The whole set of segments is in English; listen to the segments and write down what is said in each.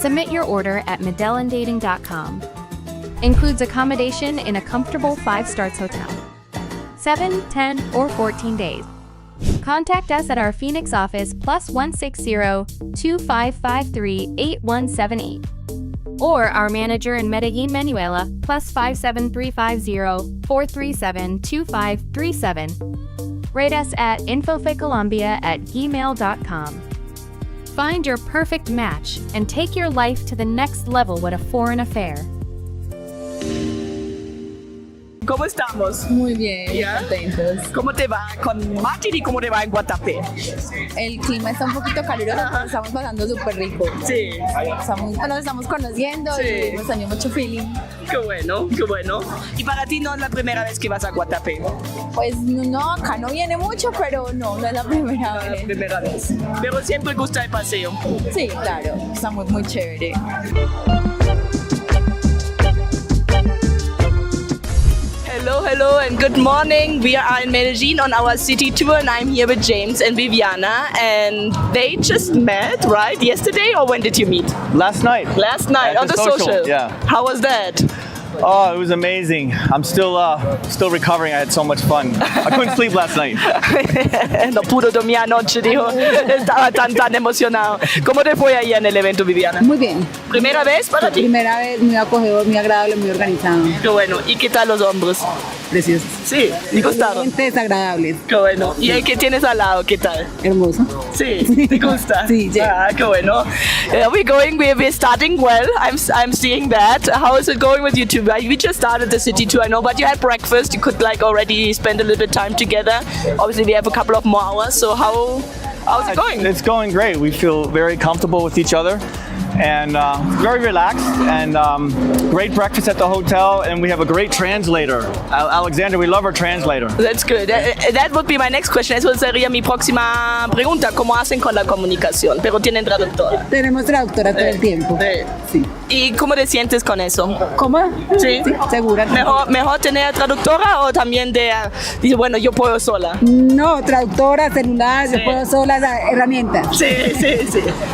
Submit your order at medellindating.com. Includes accommodation in a comfortable 5-star hotel. 7, 10, or 14 days. Contact us at our Phoenix office +160-2553-8178. Or our manager in Medellin, Venezuela, +57350-437-2537. Rate us at infofecolombia@gmail.com. Find your perfect match and take your life to the next level with a foreign affair. ¿Cómo estamos? Muy bien, ¿Ya? contentos. ¿Cómo te va con Madrid y cómo te va en Guatapé? El clima está un poquito caluroso, pero estamos pasando súper rico. Sí. Nos estamos conociendo Sí. y nos salió mucho feeling. Qué bueno, qué bueno. ¿Y para ti no es la primera vez que vas a Guatapé? Pues no, acá no viene mucho, pero no es la primera La vez. primera vez. Pero siempre gusta el paseo. Sí, claro, está muy chévere. Hello, and good morning. We are in Medellin on our city tour, and I'm here with James and Viviana, and they just met, right? Yesterday, or when did you meet? Last night. Last night At on the the social. social, yeah. How was that? Oh, it was amazing. I'm still recovering. I had so much fun. I couldn't sleep last night. No pudo dormir anoche, dijo. Estaba tan emocionado. ¿Cómo te fue ahí en el evento, Viviana? Muy bien. ¿Primera vez para ti? Primera vez, muy acogedor, muy agradable, muy organizado. Qué bueno. ¿Y qué tal los hombres? Precioso. Sí, ¿te gustaron? Gente desagradables. Qué bueno. ¿Y el que tienes al lado, qué tal? Hermoso. Sí, ¿te gusta? Sí, sí. Ah, qué bueno. We're starting well. I'm seeing that. How is it going with you two? We just started the city tour, I know, but you had breakfast. You could already spend a little bit of time together. Obviously, we have a couple of more hours. So how's it going? It's going great. We feel very comfortable with each other and very relaxed, and great breakfast at the hotel, and we have a great translator. Alexander, we love our translator. That's good. That would be my next question. Eso sería mi próxima pregunta. ¿Cómo hacen con la comunicación? Pero tienen traductora. Tenemos traductora todo el tiempo. Sí. ¿Y cómo te sientes con eso? ¿Cómo? Sí. Segura. ¿Mejor tener traductora o también dice, bueno, yo puedo sola? No, traductora, celular, Sí. yo puedo sola, herramientas. Sí.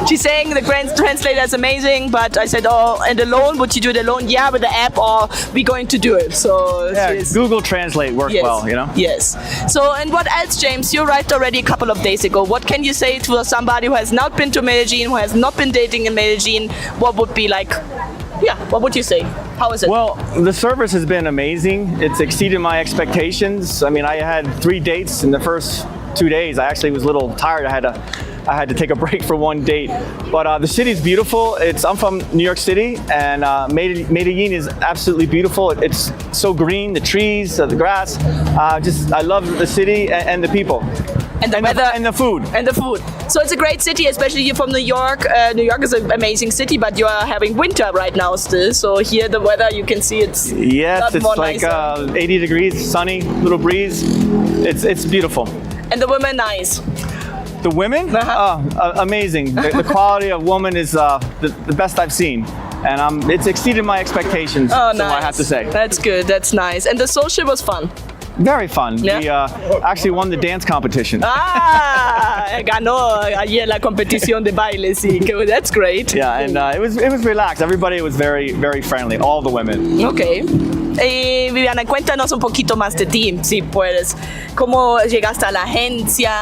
She's saying the translator is amazing, but I said, oh, and alone, would you do it alone? Yeah, with the app, or we going to do it? So Yeah, Google Translate works well, you know? Yes. So, and what else, James? You arrived already a couple of days ago. What can you say to somebody who has not been to Medellin, who has not been dating in Medellin? What would be what would you say? How is it? Well, the service has been amazing. It's exceeded my expectations. I mean, I had 3 dates in the first 2 days. I actually was a little tired. I had to take a break for one date. But the city is beautiful. I'm from New York City, and Medellin is absolutely beautiful. It's so green, the trees, the grass. I love the city and the people. And the weather. And the food. And the food. So it's a great city, especially you're from New York. New York is an amazing city, but you are having winter right now still. So here the weather, you can see it's Yes, it's more like nicer. 80 degrees, sunny, little breeze. It's beautiful. And the women nice. The women, amazing. The quality of woman is the best I've seen, and it's exceeded my expectations. Oh, so nice. I have to say, That's good. That's nice. And the social was fun. very fun. Yeah. We actually won the dance competition. Ganó ayer la competición de baile, sí. That's great. Yeah, and it was relaxed. Everybody was very, very friendly. All the women. Okay. Viviana, cuéntanos un poquito más de ti, si puedes. ¿Cómo llegaste a la agencia?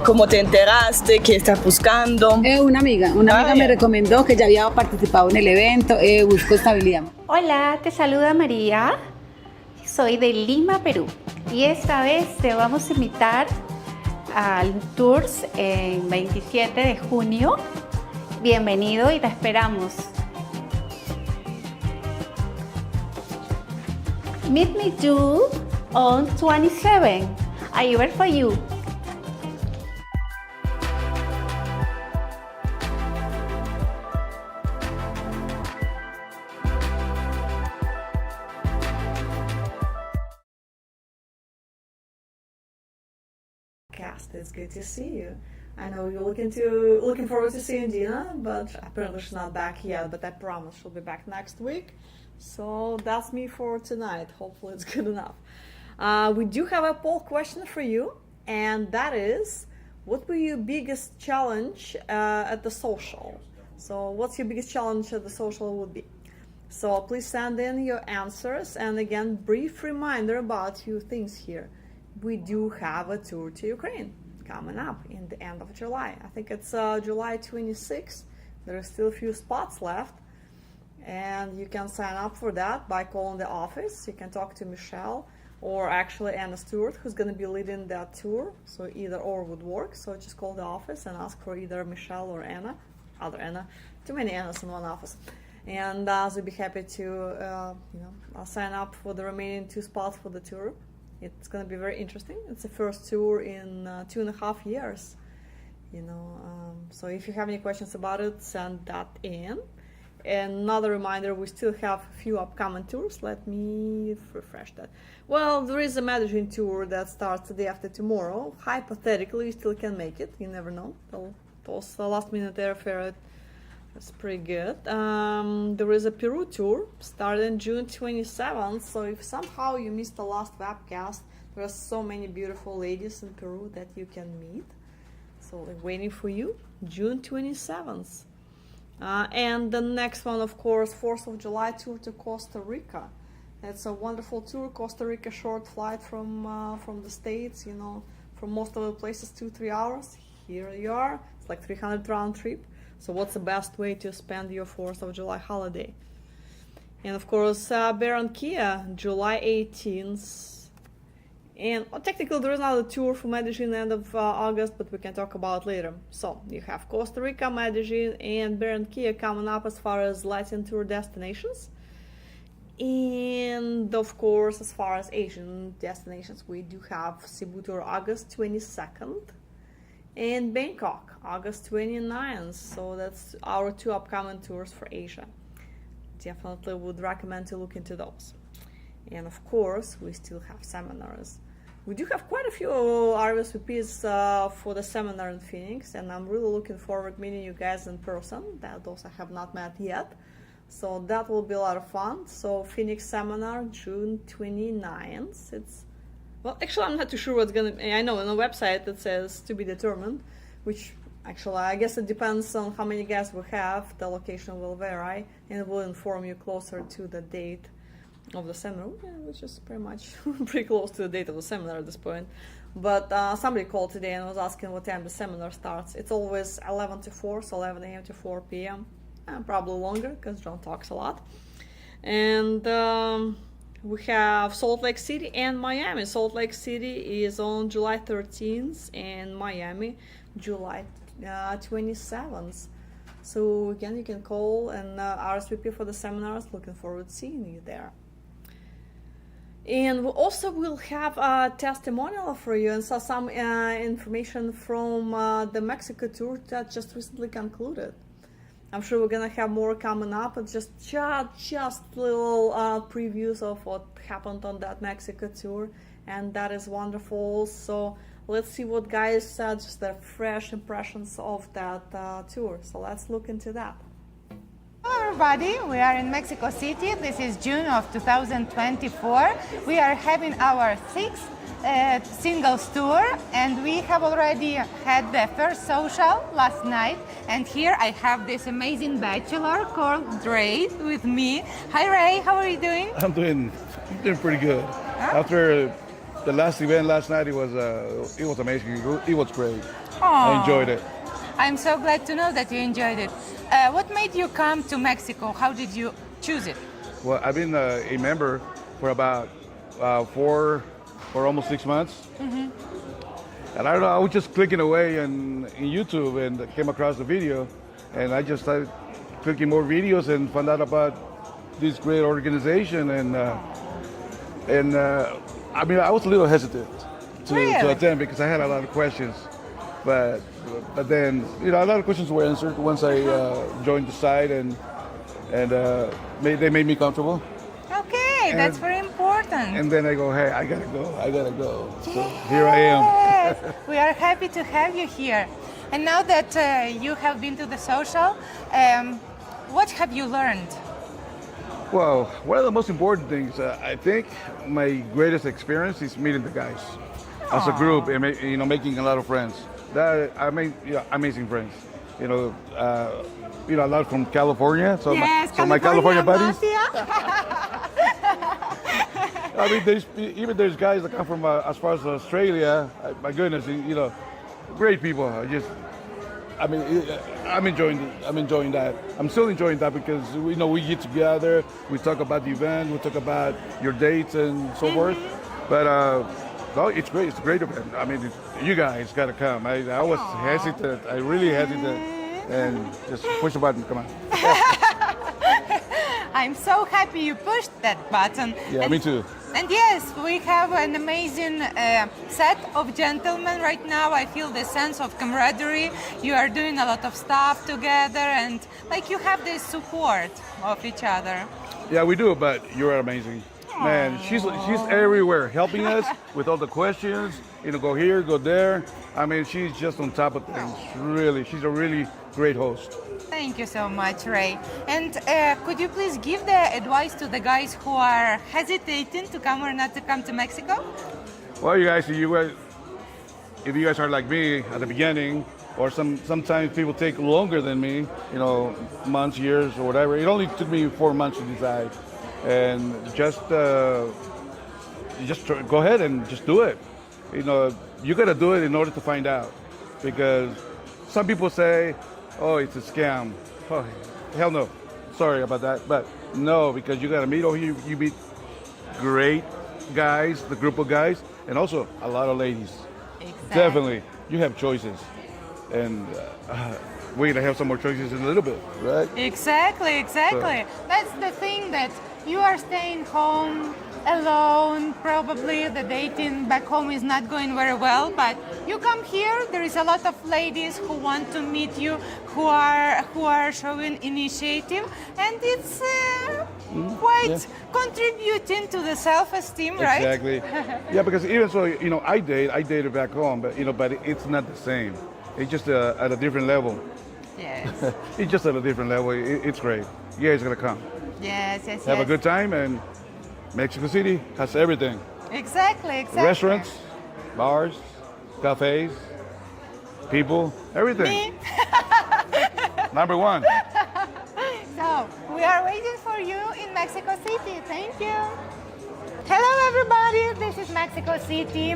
¿Cómo te enteraste? ¿Qué estás buscando? Una amiga me recomendó que ya había participado en el evento, busco estabilidad. Hola, te saluda María. Soy de Lima, Perú. Y esta vez te vamos a invitar al Tours en 27 de junio. Bienvenido y te esperamos. Meet me too on 27. I wait for you. It's good to see you. I know you're looking forward to seeing Dina, but apparently she's not back yet. But I promise she'll be back next week. So that's me for tonight. Hopefully it's good enough. We do have a poll question for you, and that is, what were your biggest challenge at the social? So what's your biggest challenge at the social would be? So please send in your answers. And again, brief reminder about a few things here. We do have a tour to Ukraine coming up in the end of July. I think it's July 26th. There are still a few spots left. And you can sign up for that by calling the office. You can talk to Michelle or actually Anna Stewart, who's going to be leading that tour. So either or would work. So just call the office and ask for either Michelle or Anna. Other Anna. Too many Annas in one office. And they'll be happy to sign up for the remaining 2 spots for the tour. It's going to be very interesting. It's the first tour in 2.5 years. So if you have any questions about it, send that in. And another reminder, we still have a few upcoming tours. Let me refresh that. Well, there is a Medellin tour that starts the day after tomorrow. Hypothetically, you still can make it. You never know. Those last-minute airfare, that's pretty good. There is a Peru tour starting June 27th. So if somehow you missed the last webcast, there are so many beautiful ladies in Peru that you can meet. So they're waiting for you, June 27th. And the next one, of course, 4th of July tour to Costa Rica. It's a wonderful tour. Costa Rica short flight from the States, from most of the places, 2-3 hours. Here you are. It's like 300 round trip. So what's the best way to spend your 4th of July holiday? And of course, Barranquilla, July 18th. And technically there is another tour for Medellin end of August, but we can talk about later. So you have Costa Rica, Medellin, and Barranquilla coming up as far as Latin tour destinations. And of course, as far as Asian destinations, we do have Cebu tour August 22nd and Bangkok August 29th. So that's our 2 upcoming tours for Asia. Definitely would recommend to look into those. And of course, we still have seminars. We do have quite a few RSVPs for the seminar in Phoenix, and I'm really looking forward to meeting you guys in person. Those I have not met yet. So that will be a lot of fun. So Phoenix seminar, June 29th. Actually, I'm not too sure what's going to... I know on the website it says to be determined, which actually I guess it depends on how many guests we have. The location will vary, and it will inform you closer to the date of the seminar, which is pretty much pretty close to the date of the seminar at this point. But somebody called today and was asking what time the seminar starts. It's always 11 to 4, so 11 a.m. to 4 p.m. Probably longer because John talks a lot. And we have Salt Lake City and Miami. Salt Lake City is on July 13th and Miami July 27th. So again, you can call and RSVP for the seminars. Looking forward to seeing you there. And we also will have a testimonial for you and some information from the Mexico tour that just recently concluded. I'm sure we're gonna have more coming up, but just little previews of what happened on that Mexico tour, and that is wonderful. So let's see what guys said, just their fresh impressions of that tour. So let's look into that. Hello everybody, we are in Mexico City. This is June of 2024. We are having our 6th singles tour, and we have already had the first social last night. And here I have this amazing bachelor called Ray with me. Hi Ray, how are you doing? I'm doing pretty good. Huh? After the last event last night, it was amazing. It was great. Aww. I enjoyed it. I'm so glad to know that you enjoyed it. What made you come to Mexico? How did you choose it? Well, I've been a member for about 4 or almost 6 months. Mm-hmm. And I don't know, I was just clicking away in YouTube and came across the video. And I just started clicking more videos and found out about this great organization. And I mean, I was a little hesitant to attend because I had a lot of questions. But then, a lot of questions were answered once I joined the site, and they made me comfortable. Okay, that's very important. And then I go, hey, I gotta go. So here I am. We are happy to have you here. And now that you have been to the social, what have you learned? Well, one of the most important things, I think my greatest experience is meeting the guys as a group and making a lot of friends. I made amazing friends. A lot from California. So Yes, my California buddies. mafia. I mean, there's guys that come from as far as Australia. My goodness, great people. I'm enjoying that. I'm still enjoying that because we get together, we talk about the event, we talk about your dates and so forth. But no, it's great. It's a great event. I mean, you guys got to come. I was hesitant. I really hesitant, and just push the button. Come on. I'm so happy you pushed that button. Yeah, me too. And yes, we have an amazing set of gentlemen right now. I feel the sense of camaraderie. You are doing a lot of stuff together, and you have this support of each other. Yeah, we do, but you're amazing. Man, she's everywhere, helping us with all the questions. Go here, go there. I mean, she's just on top of things. Really, she's a really great host. Thank you so much, Ray. And could you please give the advice to the guys who are hesitating to come or not to come to Mexico? Well, you guys, if you guys are like me at the beginning, or sometimes people take longer than me, months, years, or whatever. It only took me 4 months to decide, and just go ahead and just do it. You got to do it in order to find out, because some people say, "Oh, it's a scam." Oh, hell no. Sorry about that, but no, because you got to meet over here. You meet great guys, the group of guys, and also a lot of ladies. Exactly. Definitely, you have choices, and we're gonna have some more choices in a little bit, right? Exactly. So. That's the thing, that you are staying home alone. Probably the dating back home is not going very well, but you come here, there is a lot of ladies who want to meet you, who are showing initiative, and it's quite contributing to the self-esteem, right? Exactly. Yeah, because even so, I dated back home, but it's not the same. It's just at a different level. Yes. It's just at a different level. It's great. You guys gonna come. Yes. Have a good time, and Mexico City has everything. Exactly. Restaurants, bars, cafes, people, everything. Me? Number one. So, we are waiting for you in Mexico City. Thank you. Hello everybody, this is Mexico City,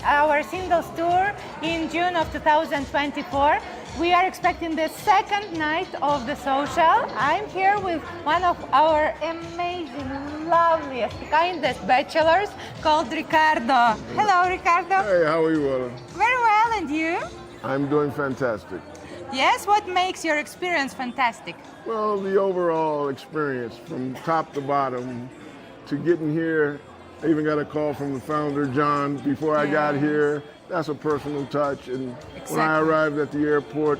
our singles tour in June of 2024. We are expecting the second night of the social. I'm here with one of our amazing, loveliest, kindest bachelors called Ricardo. Hello Ricardo. Hey, how are you, Ellen? Very well, and you? I'm doing fantastic. Yes, what makes your experience fantastic? Well, the overall experience from top to bottom to getting here. I even got a call from the founder, John, before I got here. That's a personal touch. And when I arrived at the airport,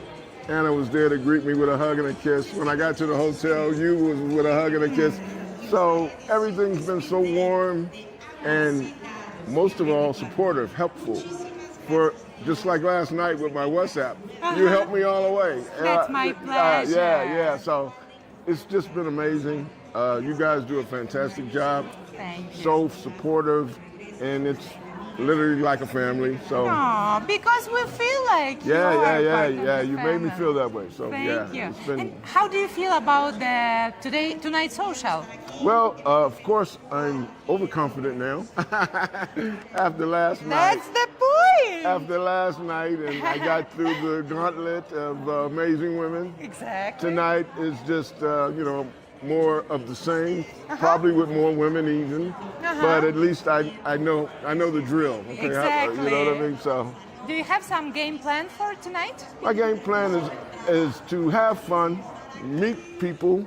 Anna was there to greet me with a hug and a kiss. When I got to the hotel, you was with a hug and a kiss. So everything's been so warm and most of all supportive, helpful. For just like last night with my WhatsApp, you helped me all the way. That's my pleasure. Yeah. So it's just been amazing. You guys do a fantastic job. Thank you. So supportive, and it's literally like a family. So. Aww, because we feel like Yeah. You made me feel that way. So Thank you. It's been... And how do you feel about the tonight's social? Well, of course, I'm overconfident now. After last night. That's the point. After last night, and I got through the gauntlet of amazing women. Exactly. Tonight is just, more of the same, probably with more women even. But at least I know the drill. Okay? Exactly. You know what I mean? So. Do you have some game plan for tonight? My game plan is to have fun, meet people,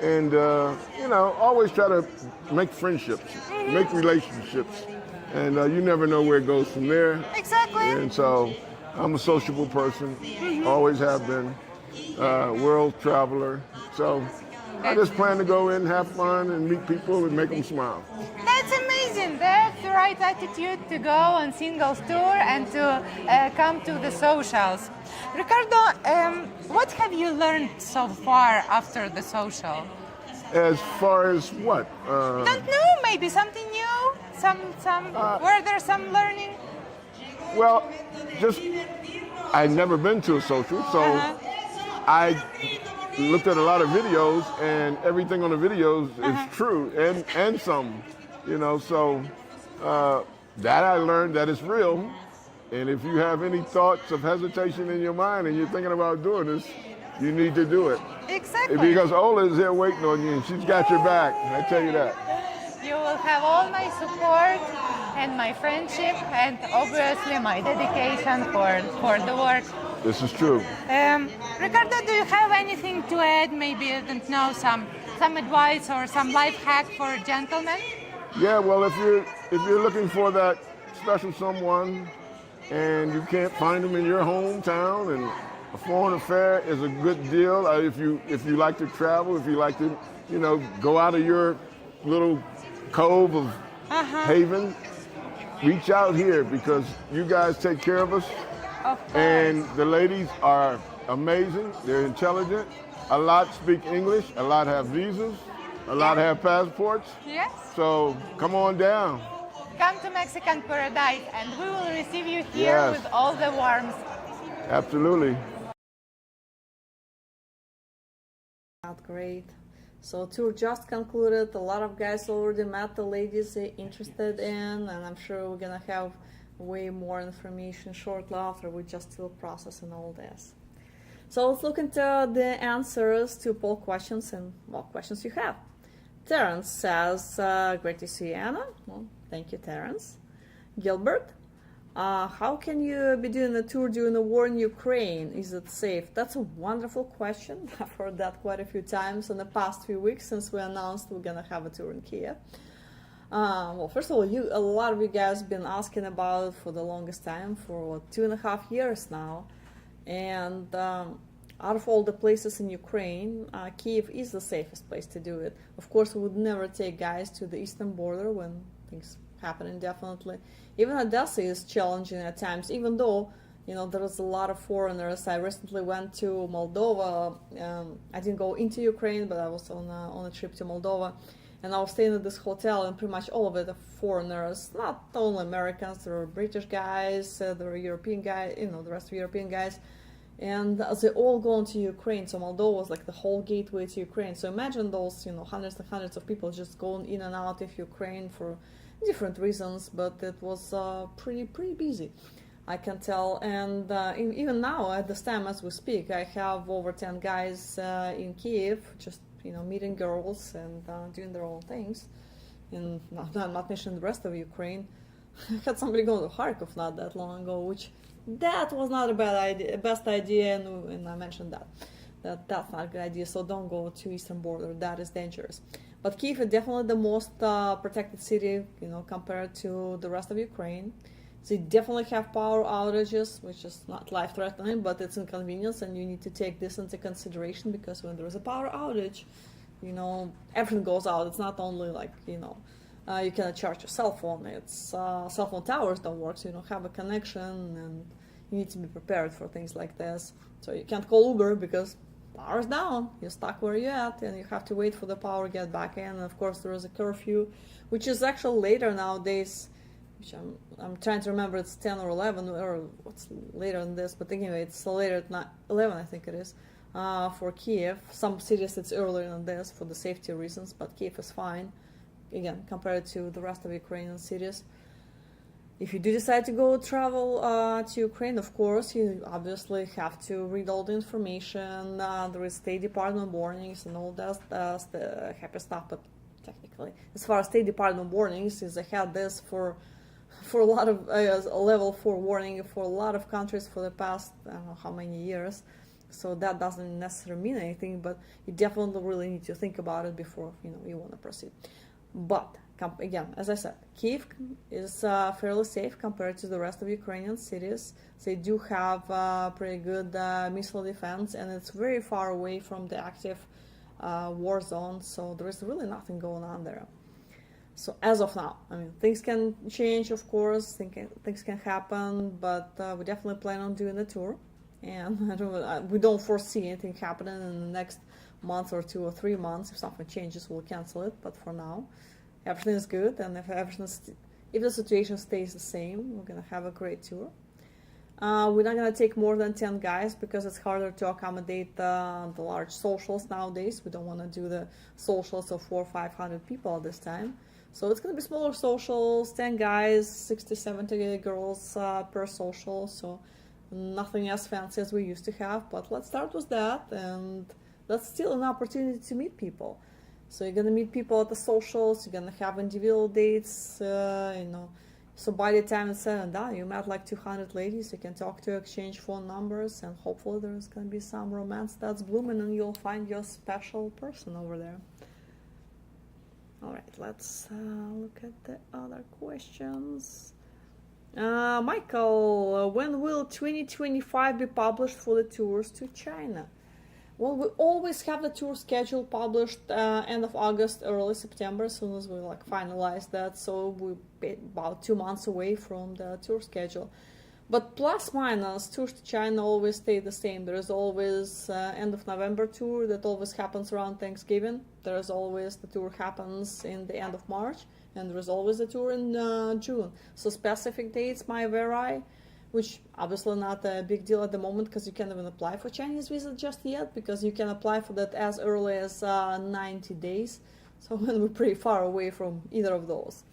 and always try to make friendships, make relationships, and you never know where it goes from there. Exactly. And so I'm a sociable person, always have been, world traveler. So I just plan to go in, have fun, and meet people and make them smile. That's amazing. That's the right attitude to go on singles tour and to come to the socials. Ricardo, what have you learned so far after the social? As far as what? Don't know. Maybe something new. Were there some learning? Well, I've never been to a social, so I looked at a lot of videos, and everything on the videos is true, and some, you know. So that I learned that it's real. And if you have any thoughts of hesitation in your mind and you're thinking about doing this, you need to do it. Exactly. Because Ola is there waiting on you, and she's got your back. I tell you that. You will have all my support and my friendship and obviously my dedication for the work. This is true. Ricardo, do you have anything to add? Maybe, I don't know, some advice or some life hack for gentlemen? Yeah, well, if you're looking for that special someone and you can't find them in your hometown, and a foreign affair is a good deal. If you like to travel, if you like to, you know, go out of your little cove of haven, reach out here because you guys take care of us. And the ladies are amazing. They're intelligent. A lot speak English. A lot have visas. A lot have passports. Yes. So come on down. Come to Mexican Paradise and we will receive you here with all the warmth. Absolutely. Great. So tour just concluded. A lot of guys already met the ladies they're interested in, and I'm sure we're gonna have way more information shortly after. We're just still processing all this. So let's look into the answers to poll questions and what questions you have. Terrence says, great to see you, Anna. Well, thank you, Terrence. Gilbert, how can you be doing a tour during the war in Ukraine? Is it safe? That's a wonderful question. I've heard that quite a few times in the past few weeks since we announced we're going to have a tour in Kiev. Well, first of all, a lot of you guys have been asking about it for the longest time, for 2.5 years now. And out of all the places in Ukraine, Kiev is the safest place to do it. Of course, we would never take guys to the eastern border when things happen indefinitely. Even Odessa is challenging at times, even though, you know, there is a lot of foreigners. I recently went to Moldova. I didn't go into Ukraine, but I was on a trip to Moldova. And I was staying at this hotel, and pretty much all of it are foreigners, not only Americans. There are British guys, there are European guys, you know, the rest of European guys. And they all going to Ukraine. So Moldova was like the whole gateway to Ukraine. So imagine those, you know, hundreds and hundreds of people just going in and out of Ukraine for different reasons, but it was pretty busy, I can tell. And even now, at this time as we speak, I have over 10 guys in Kiev, just, you know, meeting girls and doing their own things. And not mentioning the rest of Ukraine. I had somebody go to Kharkov not that long ago, which that was not a best idea, and I mentioned that's not a good idea. So don't go to eastern border. That is dangerous. But Kiev is definitely the most protected city, you know, compared to the rest of Ukraine. They definitely have power outages, which is not life-threatening, but it's inconvenience, and you need to take this into consideration because when there is a power outage, you know, everything goes out. It's not only like, you know, you cannot charge your cell phone. It's cell phone towers don't work, so you don't have a connection, and you need to be prepared for things like this. So you can't call Uber because power's down. You're stuck where you're at, and you have to wait for the power to get back in. And of course, there is a curfew, which is actually later nowadays. Which I'm trying to remember. It's 10 or 11, or what's later than this. But anyway, it's later at 11, I think it is, for Kiev. Some cities it's earlier than this for the safety reasons, but Kiev is fine. Again, compared to the rest of Ukrainian cities. If you do decide to go travel to Ukraine, of course, you obviously have to read all the information. There is State Department warnings and all that's the happy stuff. But technically, as far as State Department warnings, is I had this for a lot of a level 4 warning for a lot of countries for the past I don't know how many years. So that doesn't necessarily mean anything, but you definitely really need to think about it before you want to proceed. But again, as I said, Kiev is fairly safe compared to the rest of Ukrainian cities. They do have pretty good missile defense, and it's very far away from the active war zone, so there is really nothing going on there. So as of now, I mean, things can change, of course, things can happen, but we definitely plan on doing the tour, and we don't foresee anything happening in the next month or 2 or 3 months. If something changes, we'll cancel it, but for now, everything is good, and if the situation stays the same, we're gonna have a great tour. We're not gonna take more than 10 guys because it's harder to accommodate the large socials nowadays. We don't want to do the socials of 400 or 500 people at this time. So it's gonna be smaller socials, 10 guys, 60, 70 girls per social. So nothing as fancy as we used to have, but let's start with that, and that's still an opportunity to meet people. So you're gonna meet people at the socials, you're gonna have individual dates, So by the time it's said and done, you met like 200 ladies, you can talk to, exchange phone numbers, and hopefully there's gonna be some romance that's blooming and you'll find your special person over there. All right, let's look at the other questions. Michael, when will 2025 be published for the tours to China? Well, we always have the tour schedule published end of August, early September, as soon as we finalize that. So we're about 2 months away from the tour schedule. But plus minus, tours to China always stay the same. There is always end of November tour that always happens around Thanksgiving. There is always the tour happens in the end of March, and there is always a tour in June. So specific dates might vary, which obviously not a big deal at the moment because you can't even apply for Chinese visa just yet, because you can apply for that as early as 90 days. So we're pretty far away from either of those.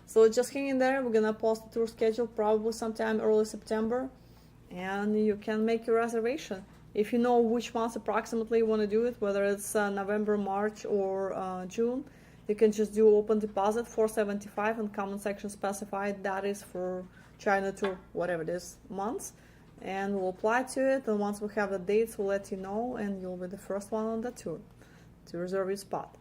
So just hang in there. We're gonna post the tour schedule probably sometime early September, and you can make your reservation. If you know which months approximately you want to do it, whether it's November, March, or June, you can just do open deposit, $475, and comment section specified that is for China tour, whatever it is, months, and we'll apply to it. And once we have the dates, we'll let you know, and you'll be the first one on the tour to reserve your spot.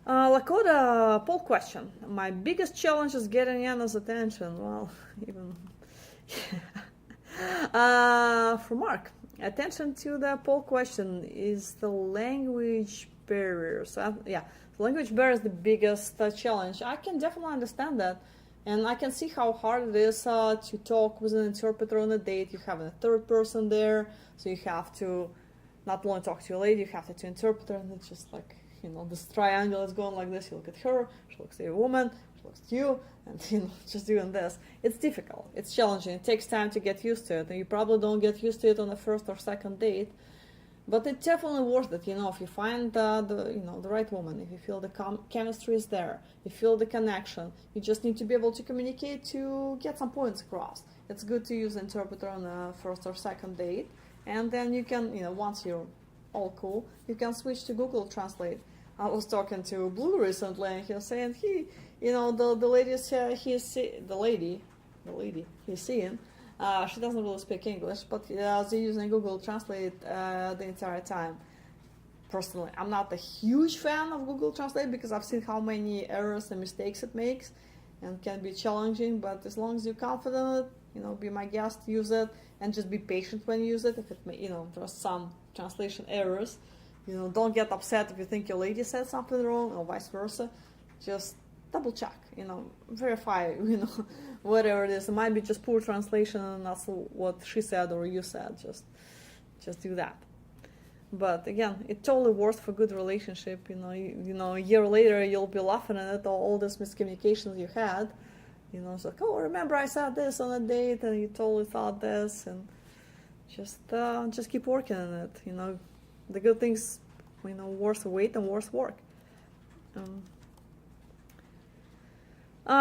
Lakota poll question. My biggest challenge is getting Anna's attention. Well, even for Mark, attention to the poll question is the language barrier. So yeah, the language barrier is the biggest challenge. I can definitely understand that. And I can see how hard it is to talk with an interpreter on a date. You have a third person there, so you have to not only talk to a lady, you have to interpreter, and it's just like, this triangle is going like this. You look at her, she looks at a woman, she looks at you, and just doing this. It's difficult, it's challenging, it takes time to get used to it, and you probably don't get used to it on the first or second date. But it's definitely worth it, if you find the right woman, if you feel the chemistry is there, you feel the connection, you just need to be able to communicate to get some points across. It's good to use an interpreter on the first or second date, and then you can, once you're all cool, you can switch to Google Translate. I was talking to Blue recently, and he was saying the lady he's seeing. She doesn't really speak English, but they're using Google Translate the entire time. Personally, I'm not a huge fan of Google Translate because I've seen how many errors and mistakes it makes, and can be challenging. But as long as you're confident, be my guest, use it, and just be patient when you use it. If it there's some translation errors, don't get upset if you think your lady said something wrong or vice versa. Just double check, verify, whatever it is. It might be just poor translation and that's what she said or you said. Just do that. But again, it's totally worth for good relationship. A year later you'll be laughing at all these miscommunications you had. It's like, oh, remember I said this on a date and you totally thought this, and just keep working on it. The good things, worth wait and worth work.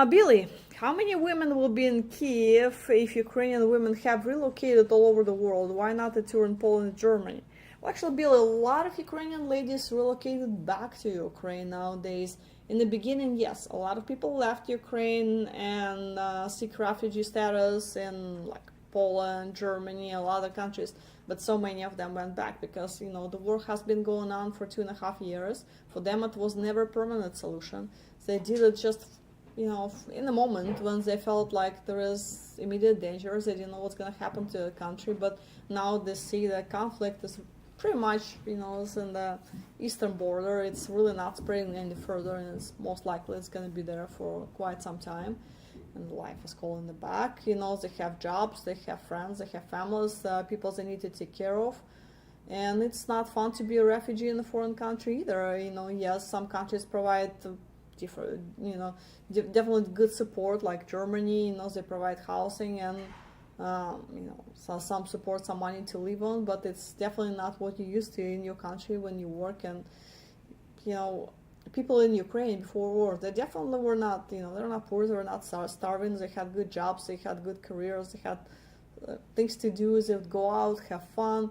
Billy, how many women will be in Kiev if Ukrainian women have relocated all over the world? Why not a tour in Poland and Germany? Well, actually, Billy, a lot of Ukrainian ladies relocated back to Ukraine nowadays. In the beginning, yes, a lot of people left Ukraine and seek refugee status in Poland, Germany, a lot of countries, but so many of them went back because the war has been going on for 2.5 years. For them, it was never a permanent solution. They did it just in the moment when they felt like there is immediate danger. They didn't know what's going to happen to the country, but now they see the conflict is pretty much, is in the eastern border. It's really not spreading any further, and it's most likely it's going to be there for quite some time. And life is calling them back. They have jobs, they have friends, they have families, people they need to take care of. And it's not fun to be a refugee in a foreign country either. Yes, some countries provide different, definitely good support, like Germany. They provide housing and so some support, some money to live on, but it's definitely not what you used to in your country when you work. And people in Ukraine before war, they definitely were not, they're not poor, they were not starving, they had good jobs, they had good careers, they had things to do, they would go out, have fun,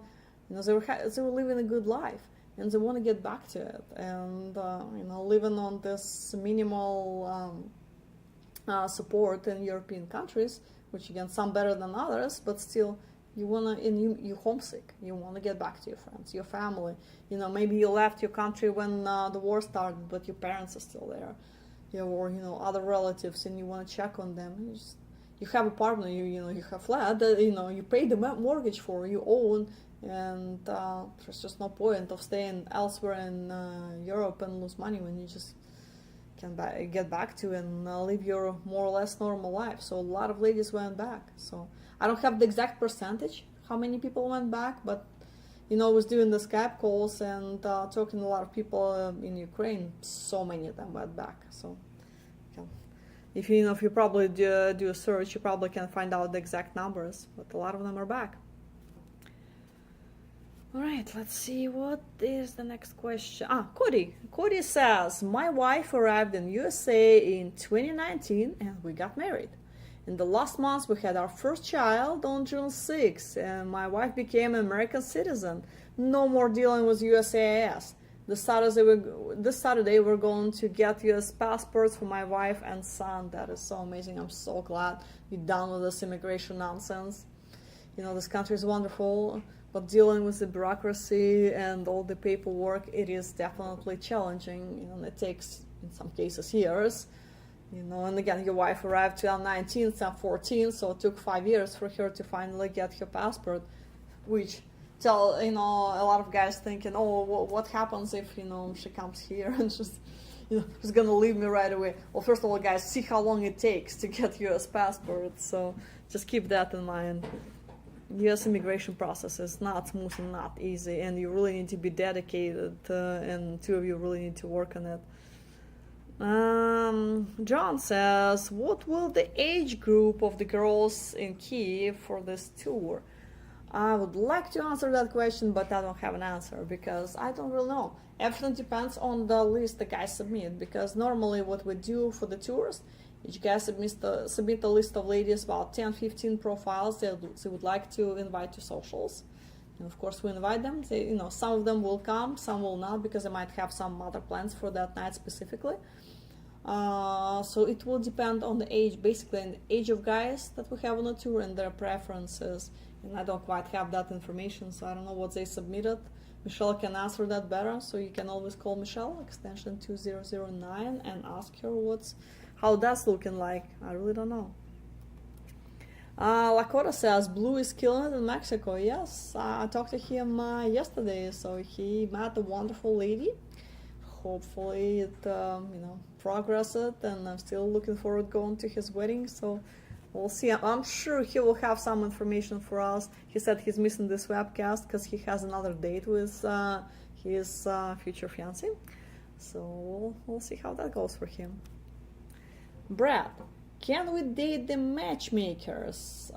they were living a good life, and they want to get back to it. And living on this minimal support in European countries, which again some better than others, but still you wanna, and you homesick, you want to get back to your friends, your family. Maybe you left your country when the war started, but your parents are still there, or other relatives, and you want to check on them. You have a partner, you have flat, you pay the mortgage for, you own, and there's just no point of staying elsewhere in Europe and lose money when you just can get back to and live your more or less normal life. So a lot of ladies went back. So I don't have the exact percentage how many people went back, but I was doing the Skype calls and talking to a lot of people in Ukraine. So many of them went back. So if you probably do a search, you probably can find out the exact numbers, but a lot of them are back. All right, let's see, what is the next question? Cody. Cody says, my wife arrived in USA in 2019 and we got married. In the last month, we had our first child on June 6th, and my wife became an American citizen. No more dealing with USCIS. This Saturday, we're going to get US passports for my wife and son. That is so amazing. I'm so glad we're done with this immigration nonsense. This country is wonderful, but dealing with the bureaucracy and all the paperwork, it is definitely challenging. It takes, in some cases, years. And again, your wife arrived 2019, I'm 14, so it took 5 years for her to finally get her passport, which a lot of guys thinking, what happens if, she comes here and she's, she's gonna leave me right away. Well, first of all, guys, see how long it takes to get US passport, so just keep that in mind. US immigration process is not smooth and not easy, and you really need to be dedicated, and two of you really need to work on it. John says, what will the age group of the girls in Kyiv for this tour? I would like to answer that question, but I don't have an answer because I don't really know. Everything depends on the list the guys submit, because normally what we do for the tours, each guy submit a list of ladies, about 10-15 profiles they would like to invite to socials. And of course we invite them. Some of them will come, some will not, because they might have some other plans for that night specifically. So it will depend on the age, basically, and the age of guys that we have on the tour and their preferences. And I don't quite have that information, so I don't know what they submitted. Michelle can answer that better, so you can always call Michelle, extension 2009, and ask her how that's looking like. I really don't know. Lakota says, Blue is killing it in Mexico. Yes, I talked to him yesterday, so he met a wonderful lady. Hopefully it, progressed, and I'm still looking forward going to his wedding, so we'll see. I'm sure he will have some information for us. He said he's missing this webcast because he has another date with his future fiancé, so we'll see how that goes for him. Brad, can we date the matchmakers?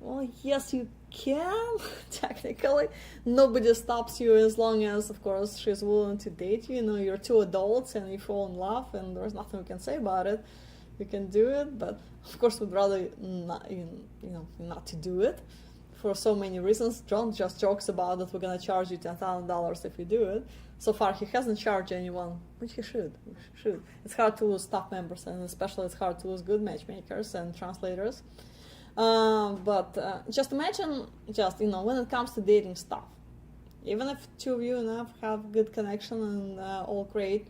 Well, yes, you can. Technically, nobody stops you as long as, of course, she's willing to date you. You're two adults and you fall in love, and there's nothing we can say about it. You can do it, but of course, we'd rather not, not to do it for so many reasons. John just jokes about that we're gonna charge you $10,000 if you do it. So far, he hasn't charged anyone, which he should. It's hard to lose staff members, and especially it's hard to lose good matchmakers and translators. But just imagine, when it comes to dating stuff, even if two of you have good connection and all great,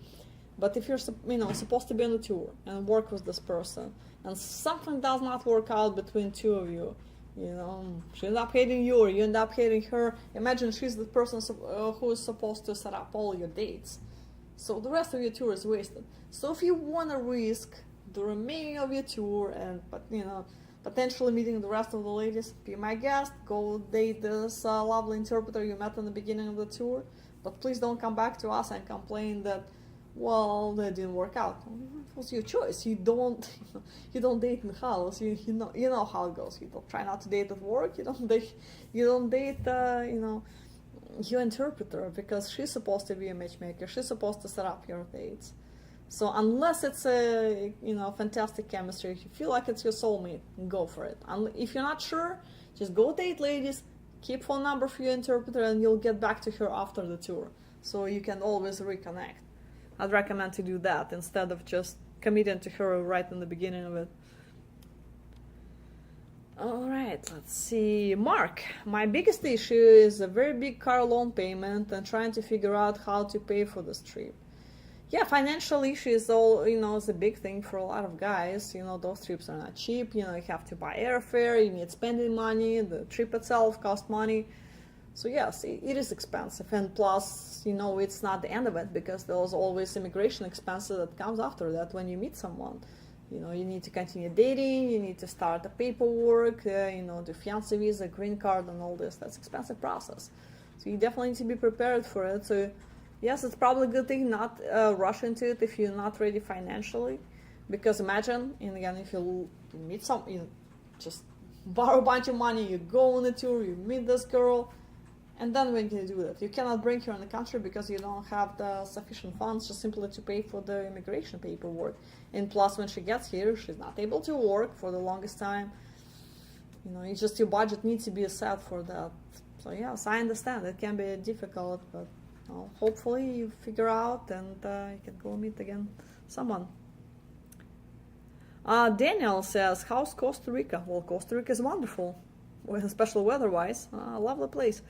but if you're supposed to be on a tour and work with this person, and something does not work out between two of you, she ends up hating you or you end up hating her. Imagine she's the person who is supposed to set up all your dates, so the rest of your tour is wasted. So if you want to risk the remaining of your tour and potentially meeting the rest of the ladies, be my guest, go date this lovely interpreter you met in the beginning of the tour, but please don't come back to us and complain that well, that didn't work out. It was your choice. You don't date in the house. You know how it goes. You don't try not to date at work. You don't date your interpreter, because she's supposed to be a matchmaker. She's supposed to set up your dates. So unless it's a fantastic chemistry, if you feel like it's your soulmate, go for it. If you're not sure, just go date ladies, keep phone number for your interpreter, and you'll get back to her after the tour, so you can always reconnect. I'd recommend to do that instead of just committing to her right in the beginning of it. All right, let's see. Mark, my biggest issue is a very big car loan payment and trying to figure out how to pay for this trip. Yeah, financial issue is is a big thing for a lot of guys. Those trips are not cheap. You have to buy airfare, you need spending money, the trip itself costs money. So yes, it is expensive, and plus, it's not the end of it, because there's always immigration expenses that comes after that when you meet someone. You need to continue dating, you need to start the paperwork, the fiancé visa, green card, and all this. That's an expensive process. So you definitely need to be prepared for it. So yes, it's probably a good thing not rush into it if you're not ready financially. Because imagine, and again, if you meet just borrow a bunch of money, you go on a tour, you meet this girl, and then when can you do that? You cannot bring her in the country because you don't have the sufficient funds just simply to pay for the immigration paperwork. And plus, when she gets here, she's not able to work for the longest time. Your budget needs to be set for that. So yes, I understand it can be difficult, but hopefully you figure out and you can go meet again someone. Daniel says, how's Costa Rica? Well, Costa Rica is wonderful, especially weather-wise. Lovely place.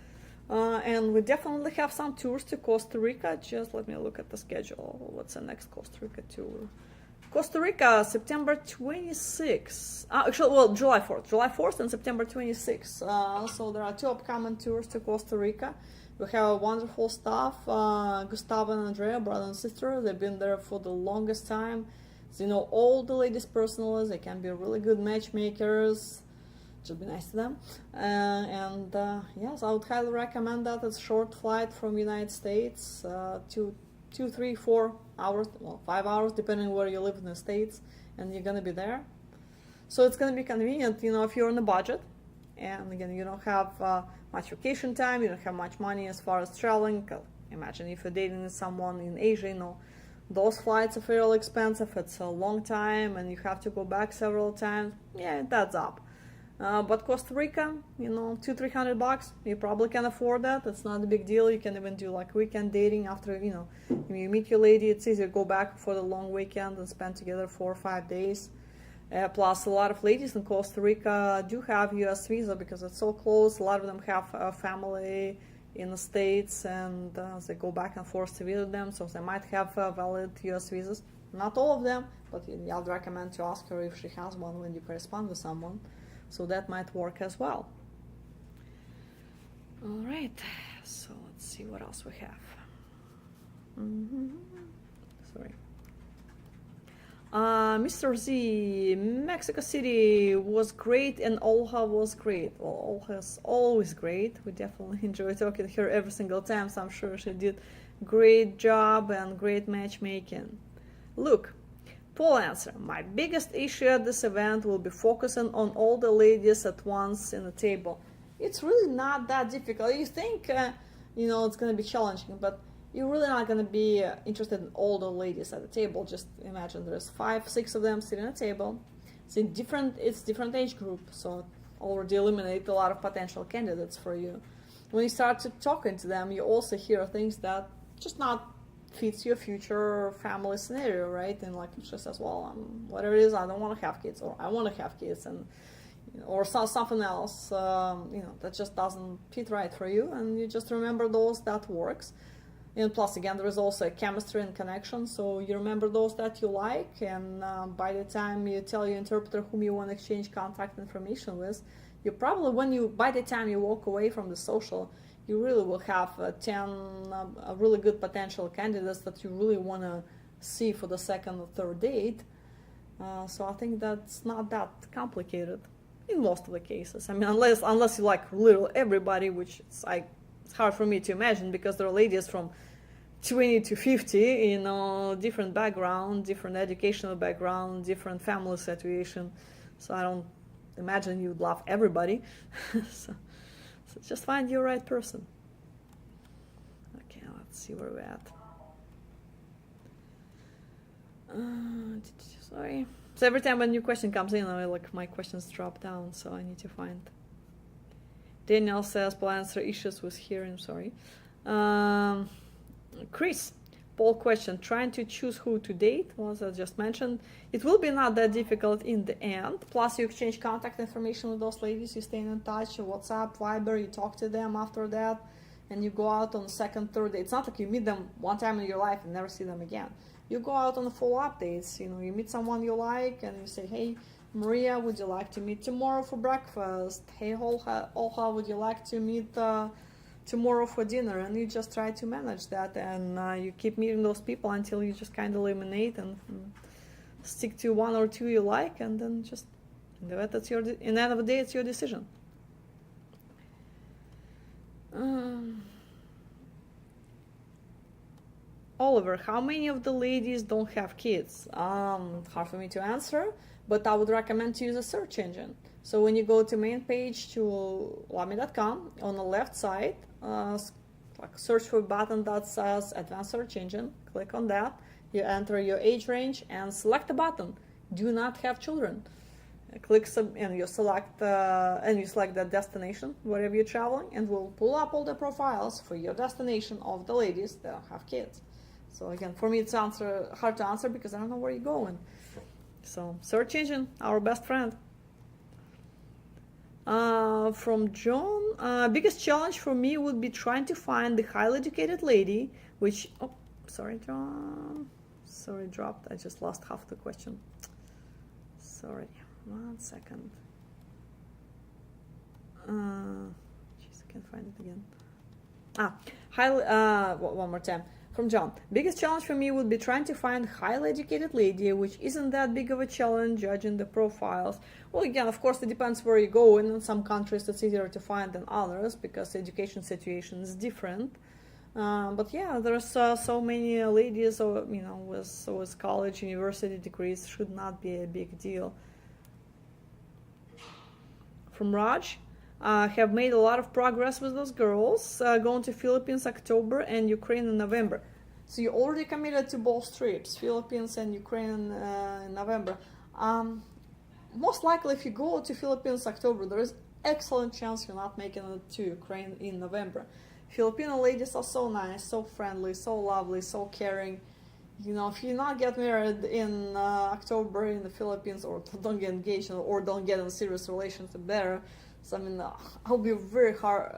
And we definitely have some tours to Costa Rica. Just let me look at the schedule. What's the next Costa Rica tour? Costa Rica, September 26th. July 4th. July 4th and September 26th. So there are 2 upcoming tours to Costa Rica. We have a wonderful staff, Gustavo and Andrea, brother and sister. They've been there for the longest time. So, all the ladies personally. They can be really good matchmakers. Just be nice to them. Yes, I would highly recommend that. It's a short flight from United States, 2, 3, 4 hours, 5 hours, depending where you live in the States, and you're going to be there. So it's going to be convenient, if you're on a budget. And again, you don't have much vacation time, you don't have much money as far as traveling. Imagine if you're dating someone in Asia, those flights are fairly expensive. It's a long time, and you have to go back several times. Yeah, it adds up. But Costa Rica, $200-300, you probably can afford that. It's not a big deal. You can even do like weekend dating after, you meet your lady. It's easier to go back for the long weekend and spend together 4 or 5 days. Plus, a lot of ladies in Costa Rica do have U.S. visa because it's so close. A lot of them have a family in the States, and they go back and forth to visit them, so they might have valid U.S. visas. Not all of them, but I'd recommend to ask her if she has one when you correspond with someone. So that might work as well. All right, so let's see what else we have. Sorry. Mr. Z, Mexico City was great and Olha was great. Well, Olha is always great. We definitely enjoy talking to her every single time, so I'm sure she did great job and great matchmaking. Look, Paul answer, my biggest issue at this event will be focusing on all the ladies at once in the table. It's really not that difficult. You think, it's going to be challenging, but you're really not going to be interested in all the ladies at the table. Just imagine there's 5, 6 of them sitting at a table. It's different age group, so already eliminate a lot of potential candidates for you. When you start talking to them, you also hear things that just not fits your future family scenario, right? And like she says, well, whatever it is, I don't want to have kids, or I want to have kids, and or something else, that just doesn't fit right for you, and you just remember those that works. And plus, again, there is also a chemistry and connection, so you remember those that you like, and by the time you tell your interpreter whom you want to exchange contact information with, you probably, by the time you walk away from the social, you really will have 10 really good potential candidates that you really want to see for the second or third date. So I think that's not that complicated in most of the cases. I mean, unless you like literally everybody, which it's hard for me to imagine, because there are ladies from 20 to 50, you know, different background, different educational background, different family situation. So I don't imagine you'd love everybody. so just find your right person. Okay, let's see where we're at. Sorry. So every time a new question comes in, like my questions drop down, so I need to find. Daniel says, "Will answer issues with hearing." Sorry. Chris, poll question: trying to choose who to date, as I just mentioned. It will be not that difficult in the end. Plus, you exchange contact information with those ladies. You stay in touch. WhatsApp, Viber. You talk to them after that, and you go out on second, third date. It's not like you meet them one time in your life and never see them again. You go out on follow-up dates. You know, you meet someone you like, and you say, "Hey, Maria, would you like to meet tomorrow for breakfast? Hey, Olha, would you like to meet tomorrow for dinner?" And you just try to manage that, and you keep meeting those people until you just kind of eliminate and stick to one or two you like, and then just in the end of the day, it's your decision. Oliver, how many of the ladies don't have kids? Hard for me to answer, but I would recommend to use a search engine. So when you go to main page to lami.com, on the left side, search for a button that says Advanced Search Engine. Click on that. You enter your age range and select the button. Do not have children. Click and you select the destination wherever you're traveling, and we'll pull up all the profiles for your destination of the ladies that have kids. So again, for me it's hard to answer because I don't know where you're going. So search engine, our best friend. From John, biggest challenge for me would be trying to find the highly educated lady, which, oh, sorry, John, sorry, dropped. I just lost half the question. Sorry, 1 second. Jeez, I can't find it again. One more time. From John, biggest challenge for me would be trying to find highly educated lady, which isn't that big of a challenge judging the profiles. Well, again, of course, it depends where you go. In some countries, it's easier to find than others because the education situation is different. But yeah, there's so many ladies, or you know, with college, university degrees, should not be a big deal. From Raj. Have made a lot of progress with those girls, going to Philippines October and Ukraine in November. So you already committed to both trips, Philippines and Ukraine in November. Most likely if you go to Philippines October, there is excellent chance you're not making it to Ukraine in November. Filipino ladies are so nice, so friendly, so lovely, so caring. You know, if you not get married in October in the Philippines, or don't get engaged, or don't get in a serious relationship there, so I mean, it'll be very hard.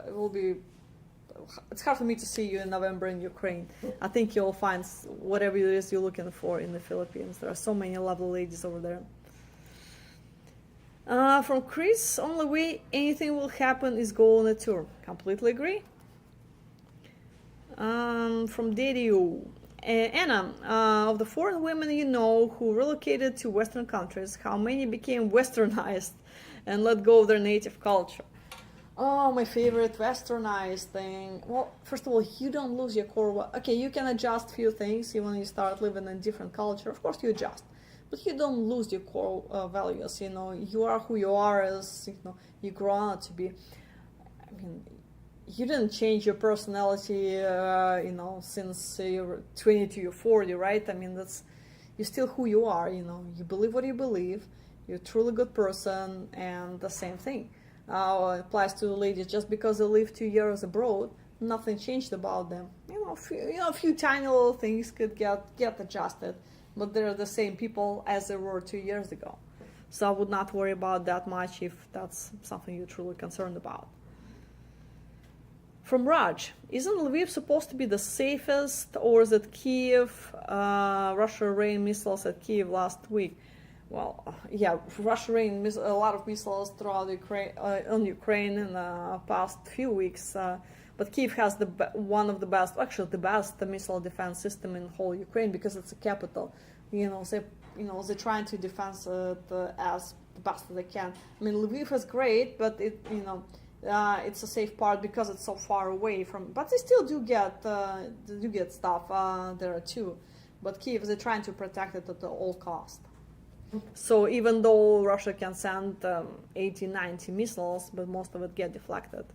It's hard for me to see you in November in Ukraine. I think you'll find whatever it is you're looking for in the Philippines. There are so many lovely ladies over there. From Chris, only way anything will happen is go on a tour. Completely agree. From Dadio. Anna, of the foreign women you know who relocated to Western countries, how many became Westernized and let go of their native culture? Oh, my favorite Westernized thing. Well, first of all, you don't lose your core. Okay, you can adjust few things when you start living in a different culture. Of course, you adjust, but you don't lose your core values. You know, you are who you are as you grow up to be. I mean, you didn't change your personality, since you're 20 to you're 40, right? I mean, you're still who you are. You know, you believe what you believe. You're a truly good person, and the same thing applies to the ladies. Just because they live 2 years abroad, nothing changed about them. A few tiny little things could get adjusted, but they're the same people as they were 2 years ago. So I would not worry about that much if that's something you're truly concerned about. From Raj, isn't Lviv supposed to be the safest, or is it Kiev? Russia rained missiles at Kiev last week. Well, yeah, Russia rained a lot of missiles throughout Ukraine in the past few weeks. But Kiev has one of the best, actually the best missile defense system in whole Ukraine because it's a capital. They're trying to defend it as best as they can. I mean, Lviv is great, but it's a safe part because it's so far away from. But they still do get stuff there too. But Kiev, they're trying to protect it at all cost. So even though Russia can send 80, 90 missiles, but most of it get deflected.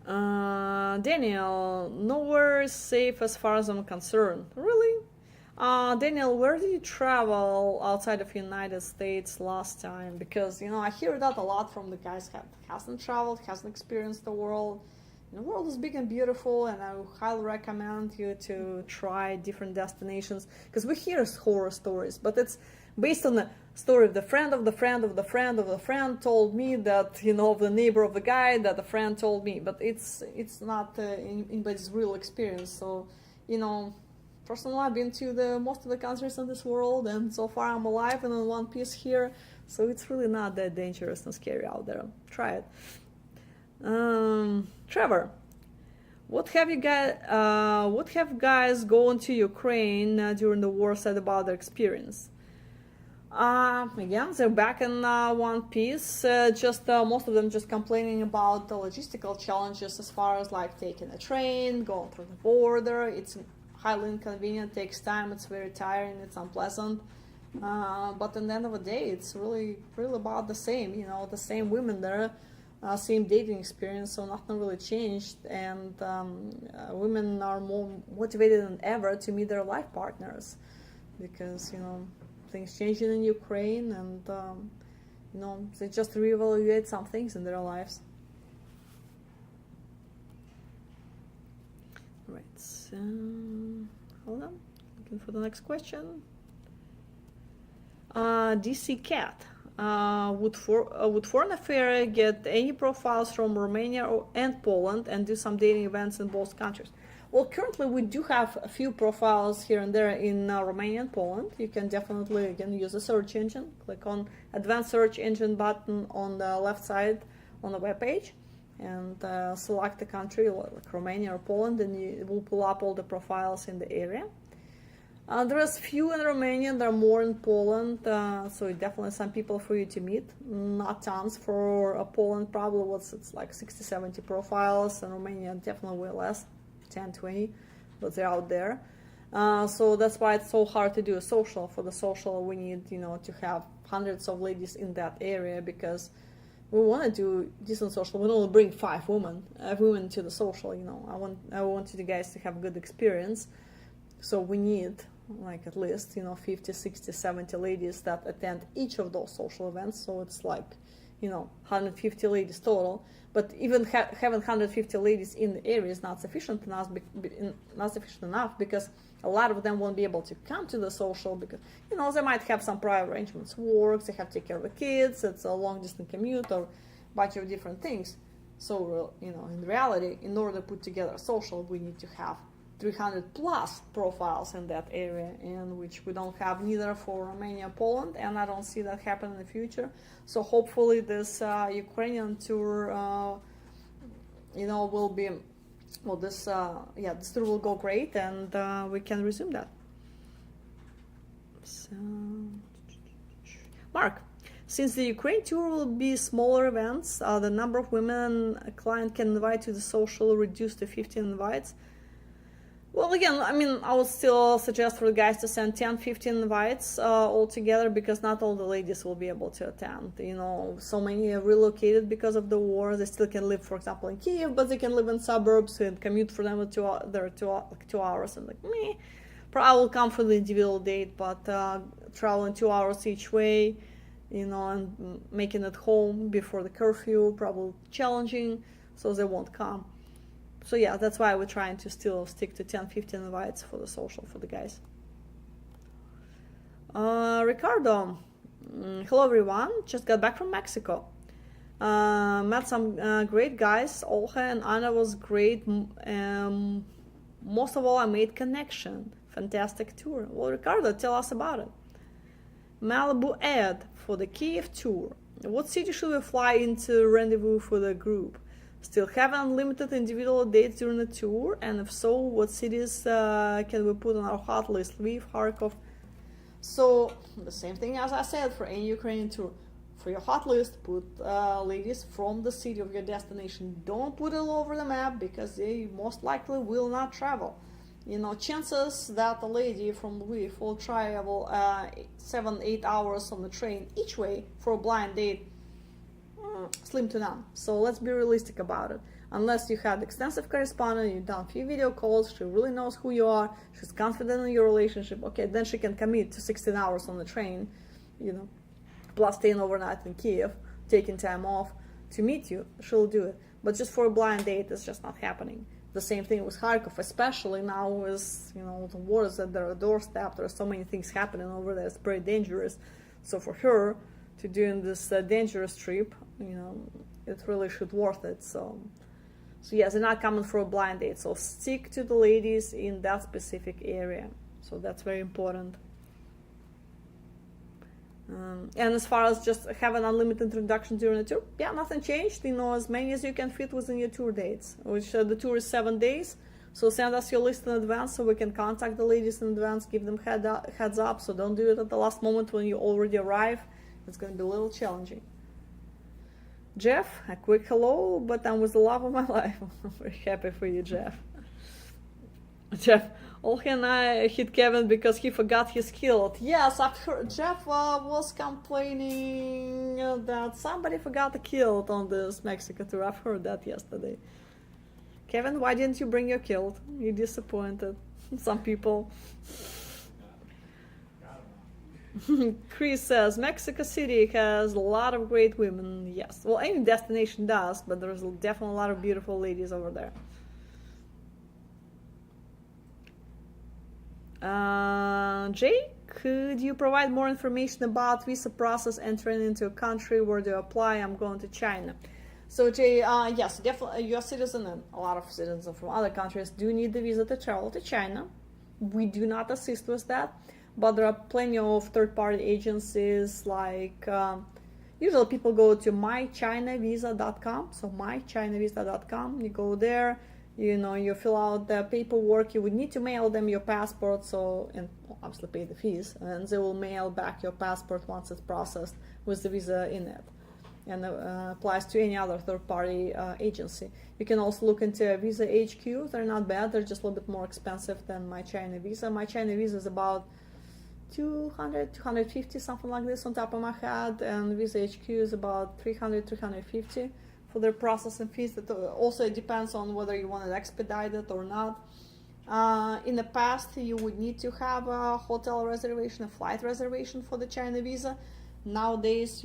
Daniel, nowhere is safe as far as I'm concerned. Really? Daniel, where did you travel outside of United States last time? Because, I hear that a lot from the guys who hasn't traveled, hasn't experienced the world. The world is big and beautiful, and I highly recommend you to try different destinations, because we hear horror stories, but it's based on the story of the friend of the friend of the friend of the friend told me that, of the neighbor of the guy that the friend told me, but it's not anybody's real experience. So, personally, I've been to most of the countries in this world, and so far I'm alive and in one piece here, so it's really not that dangerous and scary out there. Try it. Trevor, what have guys going to Ukraine during the war said about their experience? Again, they're back in one piece. Just most of them just complaining about the logistical challenges as far as like taking a train, going through the border. It's highly inconvenient, takes time, it's very tiring, it's unpleasant. But at the end of the day, it's really about the same. The same women there. Same dating experience, so nothing really changed, and women are more motivated than ever to meet their life partners, because things changing in Ukraine, and they just reevaluate some things in their lives. Right, so hold on, looking for the next question. DC Cat. Would foreign affair get any profiles from Romania and Poland and do some dating events in both countries? Well, currently we do have a few profiles here and there in Romania and Poland. You can definitely, again, use the search engine. Click on advanced search engine button on the left side on the web page, and select the country like Romania or Poland, and it will pull up all the profiles in the area. There's few in Romania, there are more in Poland, so definitely some people for you to meet. Not tons for Poland, probably it's like 60-70 profiles, and Romania definitely way less, 10-20, but they're out there. So that's why it's so hard to do a social. For the social, we need to have hundreds of ladies in that area, because we want to do decent social. We don't want to bring 5 women to the social. I want you guys to have good experience, so we need like at least 50, 60, 70 ladies that attend each of those social events. So it's like 150 ladies total. But even having 150 ladies in the area is not sufficient enough, because a lot of them won't be able to come to the social, because they might have some prior arrangements, work, they have to take care of the kids, it's a long distance commute, or a bunch of different things. So in reality, in order to put together a social, we need to have 300 plus profiles in that area, and which we don't have neither for Romania, Poland, and I don't see that happen in the future. So hopefully this Ukrainian tour, will be, this tour will go great, and we can resume that. So, Mark, since the Ukraine tour will be smaller events, the number of women a client can invite to the social reduced to 15 invites. Well, again, I would still suggest for the guys to send 10-15 invites altogether, because not all the ladies will be able to attend. So many are relocated because of the war. They still can live, for example, in Kiev, but they can live in suburbs, and commute for them 2 hours, and like me. I will come for the individual date, but traveling 2 hours each way, and making it home before the curfew, probably challenging, so they won't come. So yeah, that's why we're trying to still stick to 10-15 invites for the social for the guys. Ricardo, hello everyone, just got back from Mexico. Met some great guys. Olga and Anna was great. Most of all, I made connection. Fantastic tour. Well, Ricardo, tell us about it. Malibu ad for the Kiev tour. What city should we fly into rendezvous for the group? Still have unlimited individual dates during the tour, and if so, what cities can we put on our hot list? Lviv, Kharkov. So the same thing as I said for any Ukrainian tour. for your hot list, put ladies from the city of your destination. Don't put it all over the map because they most likely will not travel. You know, chances that a lady from Lviv will travel 7-8 hours on the train each way for a blind date, slim to none. So let's be realistic about it. Unless you had extensive correspondence, you've done a few video calls, she really knows who you are, she's confident in your relationship, okay, then she can commit to 16 hours on the train, you know, plus staying overnight in Kiev, taking time off to meet you, she'll do it. But just for a blind date, it's just not happening. The same thing with Kharkov, especially now with, you know, the wars at their doorstep. There are so many things happening over there. It's pretty dangerous. So for her to doing this dangerous trip, you know, it really should worth it. So yes, they're not coming for a blind date. So stick to the ladies in that specific area. So that's very important. And as far as just having unlimited introduction during the tour, yeah, nothing changed. You know, as many as you can fit within your tour dates, which the tour is 7 days. So send us your list in advance so we can contact the ladies in advance, give them heads up. So don't do it at the last moment when you already arrive. It's going to be a little challenging. Jeff, a quick hello, but I'm with the love of my life. I'm very happy for you, Jeff. Jeff, Olga and I hit Kevin because he forgot his kilt. Yes, I've heard Jeff was complaining that somebody forgot the kilt on this Mexico tour. I've heard that yesterday. Kevin, why didn't you bring your kilt? You disappointed some people. Chris says Mexico City has a lot of great women. Yes, well, any destination does, but there's definitely a lot of beautiful ladies over there. Jay, could you provide more information about visa process entering into a country? Where do you apply? I'm going to China. So Jay, yes, definitely U.S. citizen and a lot of citizens from other countries do need the visa to travel to China. We do not assist with that, but there are plenty of third-party agencies like usually people go to mychinavisa.com. So mychinavisa.com, you go there. You know, you fill out the paperwork. You would need to mail them your passport, so, and obviously pay the fees, and they will mail back your passport once it's processed with the visa in it, and applies to any other third-party agency. You can also look into Visa HQ. They're not bad. They're just a little bit more expensive than My China Visa. My China Visa is about 200, 250, something like this on top of my head, and Visa HQ is about 300, 350. For their processing fees. That also it depends on whether you want it expedited or not. In the past, you would need to have a hotel reservation, a flight reservation for the China visa. Nowadays,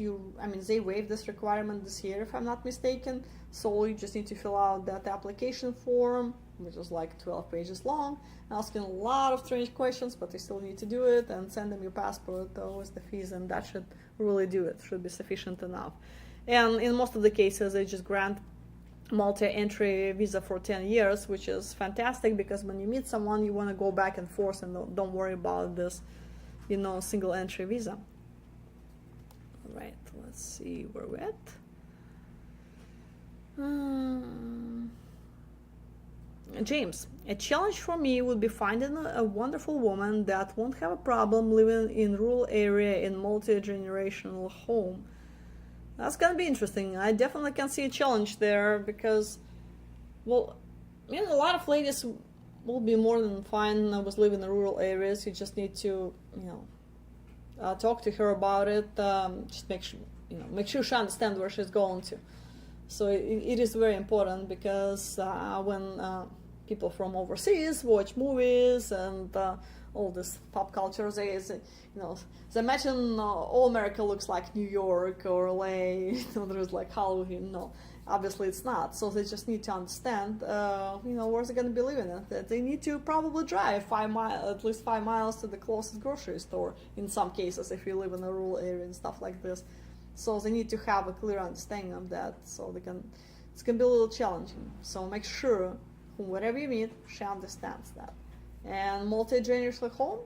they waived this requirement this year, if I'm not mistaken. So you just need to fill out that application form, which is like 12 pages long, asking a lot of strange questions, but you still need to do it, and send them your passport with the fees, and that should really do it. Should be sufficient enough. And in most of the cases, they just grant multi-entry visa for 10 years, which is fantastic because when you meet someone, you want to go back and forth and don't worry about this, you know, single entry visa. All right, let's see where we're at. James, a challenge for me would be finding a wonderful woman that won't have a problem living in rural area in multi-generational home. That's gonna be interesting. I definitely can see a challenge there because, well, a lot of ladies will be more than fine with living in rural areas. You just need to, talk to her about it. Just make sure she understands where she's going to. So it is very important because when people from overseas watch movies and all this pop culture, they imagine all America looks like New York or LA. There's like Halloween. No, obviously it's not. So they just need to understand, where they're going to be living. They need to probably drive at least 5 miles to the closest grocery store. In some cases, if you live in a rural area and stuff like this, so they need to have a clear understanding of that. So it's going to be a little challenging. So make sure whoever you meet, she understands that. And multi-generational home,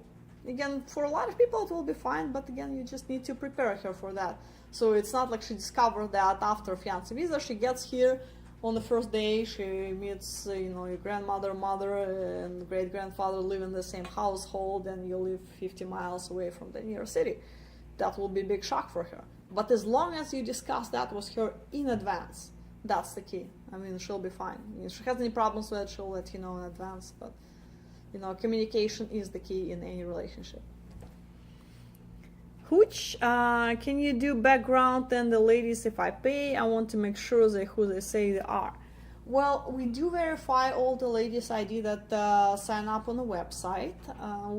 again, for a lot of people it will be fine, but again, you just need to prepare her for that. So it's not like she discovered that after fiancé visa. She gets here on the first day, she meets, your grandmother, mother, and great-grandfather live in the same household, and you live 50 miles away from the nearest city. that will be a big shock for her. But as long as you discuss that with her in advance, that's the key. I mean, she'll be fine. If she has any problems with it, she'll let you know in advance. But, communication is the key in any relationship. Which can you do background and the ladies if I pay? I want to make sure they who they say they are. Well, we do verify all the ladies' ID that sign up on the website.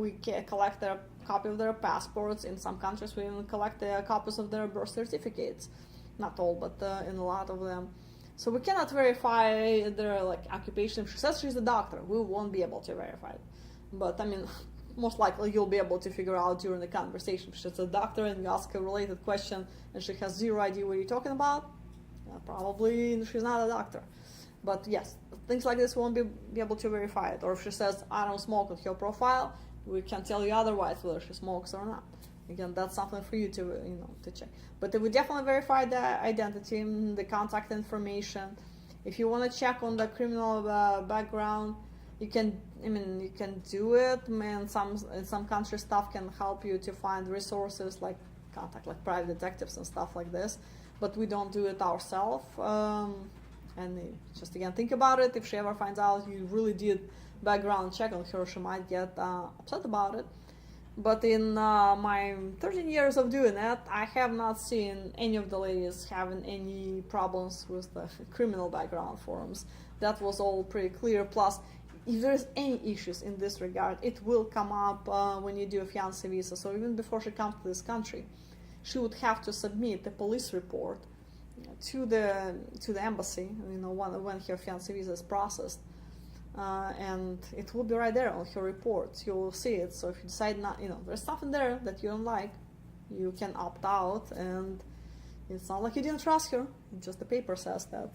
We collect their copy of their passports. In some countries, we even collect the copies of their birth certificates. Not all, but in a lot of them. So we cannot verify their occupation. If she says she's a doctor, we won't be able to verify it. But I mean, most likely you'll be able to figure out during the conversation. If she's a doctor and you ask a related question and she has zero idea what you're talking about, probably she's not a doctor. But yes, things like this won't be able to verify it. Or if she says, I don't smoke on her profile, we can tell you otherwise whether she smokes or not. Again, that's something for you to check. But we definitely verify the identity, the contact information. If you want to check on the criminal background, you can do it. In some countries, staff can help you to find resources like private detectives and stuff like this. But we don't do it ourselves. And just again, think about it. If she ever finds out you really did background check on her, she might get upset about it. But in my 13 years of doing that, I have not seen any of the ladies having any problems with the criminal background forms. That was all pretty clear. Plus, if there's any issues in this regard, it will come up when you do a fiancé visa. So even before she comes to this country, she would have to submit a police report to the embassy, when her fiancé visa is processed. And it will be right there on her report. You will see it. So if you decide not, there's something there that you don't like, you can opt out, and it's not like you didn't trust her. Just the paper says that.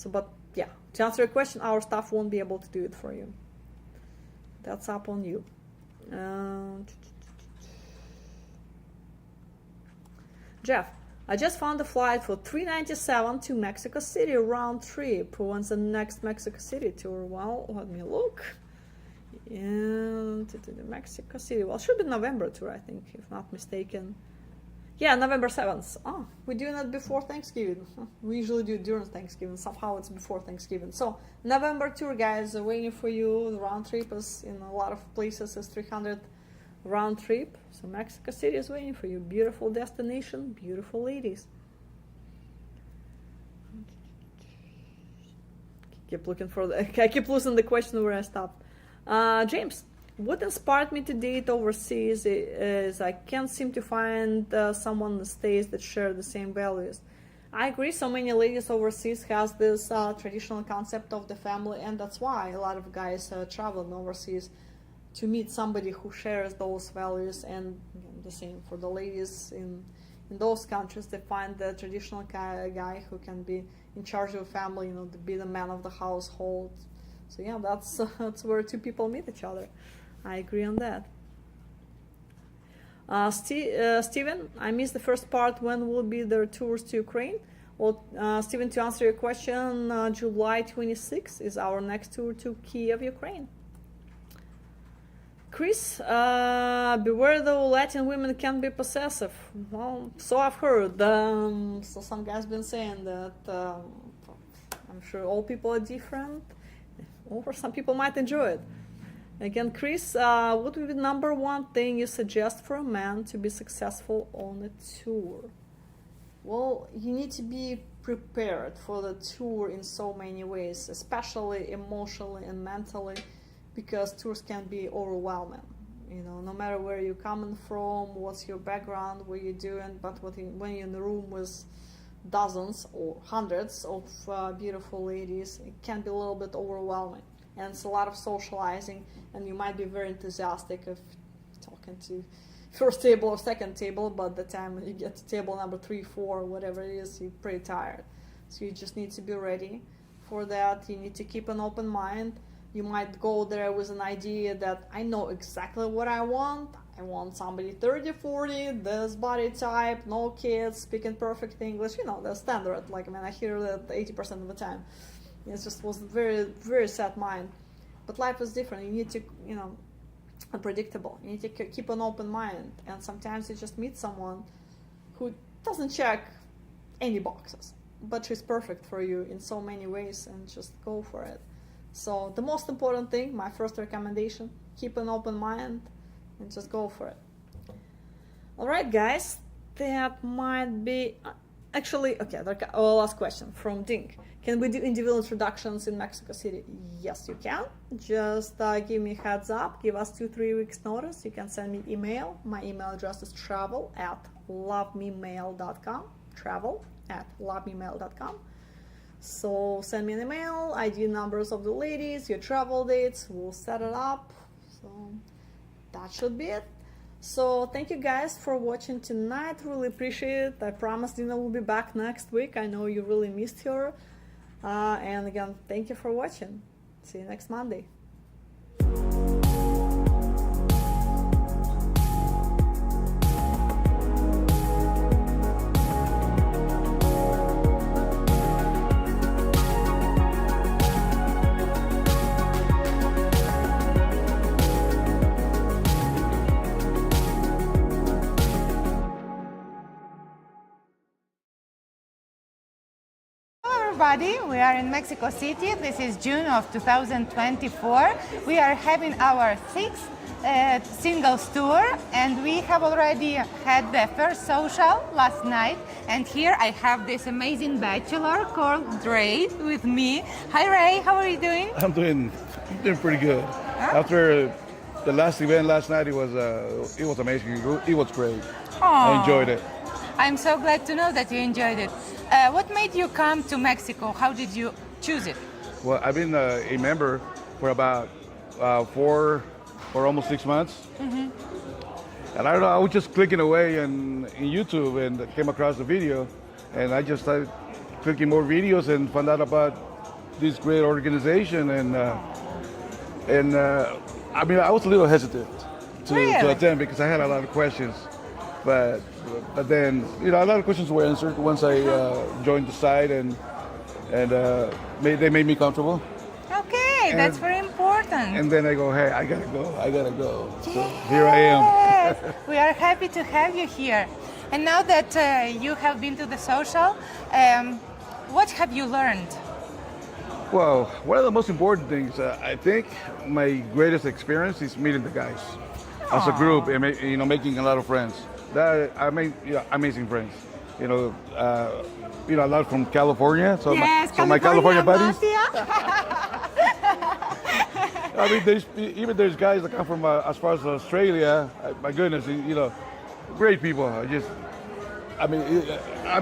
But yeah, to answer your question, our staff won't be able to do it for you. That's up on you. Jeff, I just found a flight for $397 to Mexico City round trip. When's the next Mexico City tour? Well, let me look. And to the Mexico City. Well, it should be November tour, I think, if not mistaken. Yeah, November 7th. Oh, we're doing it before Thanksgiving. We usually do it during Thanksgiving. Somehow it's before Thanksgiving. So, November tour, guys, waiting for you. The round trip is in a lot of places is 300 round trip. So Mexico City is waiting for you. Beautiful destination, beautiful ladies. I keep losing the question where I stopped. James, what inspired me to date overseas is I can't seem to find someone in the States that share the same values. I agree, so many ladies overseas has this traditional concept of the family, and that's why a lot of guys travel overseas to meet somebody who shares those values. And again, the same for the ladies in those countries. They find the traditional guy who can be in charge of a family, to be the man of the household. So yeah, that's where two people meet each other. I agree on that. Steven, I missed the first part. When will be their tours to Ukraine? Well, Steven, to answer your question, July 26th is our next tour to Kiev, Ukraine. Chris, beware though, Latin women can be possessive. Well, so I've heard. So some guys been saying that. I'm sure all people are different, or some people might enjoy it. Again, Chris, what would be the number one thing you suggest for a man to be successful on a tour? Well, you need to be prepared for the tour in so many ways, especially emotionally and mentally, because tours can be overwhelming. No matter where you're coming from, what's your background, what you're doing, but when you're in the room with dozens or hundreds of beautiful ladies, it can be a little bit overwhelming. And it's a lot of socializing, and you might be very enthusiastic of talking to first table or second table, but the time you get to table number 3, 4, whatever it is, you're pretty tired. So you just need to be ready for that. You need to keep an open mind. You might go there with an idea that I know exactly what I want. I want somebody 30, 40, this body type, no kids, speaking perfect English, the standard. I hear that 80% of the time. It just was very, very set mind. But life is different. You need to, unpredictable. You need to keep an open mind, and sometimes you just meet someone who doesn't check any boxes, but she's perfect for you in so many ways, and just go for it. So the most important thing, my first recommendation, keep an open mind and just go for it. All right, guys, that might be actually okay. Last question from Dink. Can we do individual introductions in Mexico City? Yes, you can. Just give me a heads up. Give us 2-3 weeks notice. You can send me email. My email address is travel@lovememail.com. travel@lovememail.com. So send me an email, ID numbers of the ladies, your travel dates. We'll set it up. So that should be it. So thank you guys for watching tonight. Really appreciate it. I promise Dina will be back next week. I know you really missed her. And again, thank you for watching. See you next Monday. Everybody, we are in Mexico City. This is June of 2024. We are having our sixth singles tour, and we have already had the first social last night. And here I have this amazing bachelor called Ray with me. Hi Ray, how are you doing? I'm doing pretty good. After the last event last night, it was amazing. It was great. I enjoyed it. I'm so glad to know that you enjoyed it. What made you come to Mexico? How did you choose it? Well, I've been a member for about 4 or almost 6 months. Mm-hmm. And I don't know, I was just clicking away in YouTube and came across the video. And I just started clicking more videos and found out about this great organization. And I mean, I was a little hesitant to attend because I had a lot of questions. But then, you know, a lot of questions were answered once I joined the site, and they made me comfortable. Okay, that's very important. And then I go, hey, I gotta go. Yes. So here I am. We are happy to have you here. And now that you have been to the social, what have you learned? Well, one of the most important things, I think my greatest experience is meeting the guys as a group, and making a lot of friends. I made amazing friends. A lot from California. So yes, my California buddies. I mean, there's guys that come from as far as Australia. My goodness, great people. I'm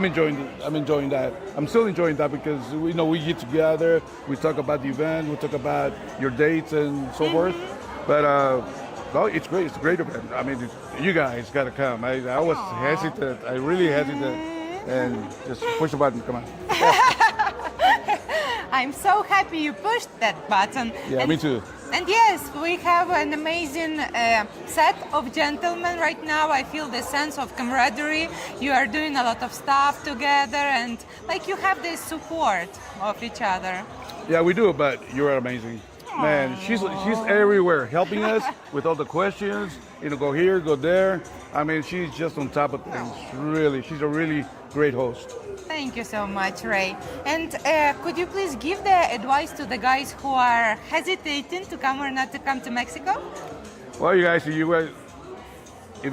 enjoying that. I'm still enjoying that because we get together, we talk about the event, we talk about your dates and so forth. But no, it's great. It's a great event. I mean, you guys got to come. I was hesitant. I really hesitant. And just push the button. Come on. I'm so happy you pushed that button. Yeah, me too. And yes, we have an amazing set of gentlemen right now. I feel the sense of camaraderie. You are doing a lot of stuff together, and you have this support of each other. Yeah, we do, but you are amazing. Man, she's everywhere, helping us with all the questions. Go here, go there. I mean, she's just on top of things. Really, she's a really great host. Thank you so much, Ray. And could you please give the advice to the guys who are hesitating to come or not to come to Mexico? Well, you guys, if you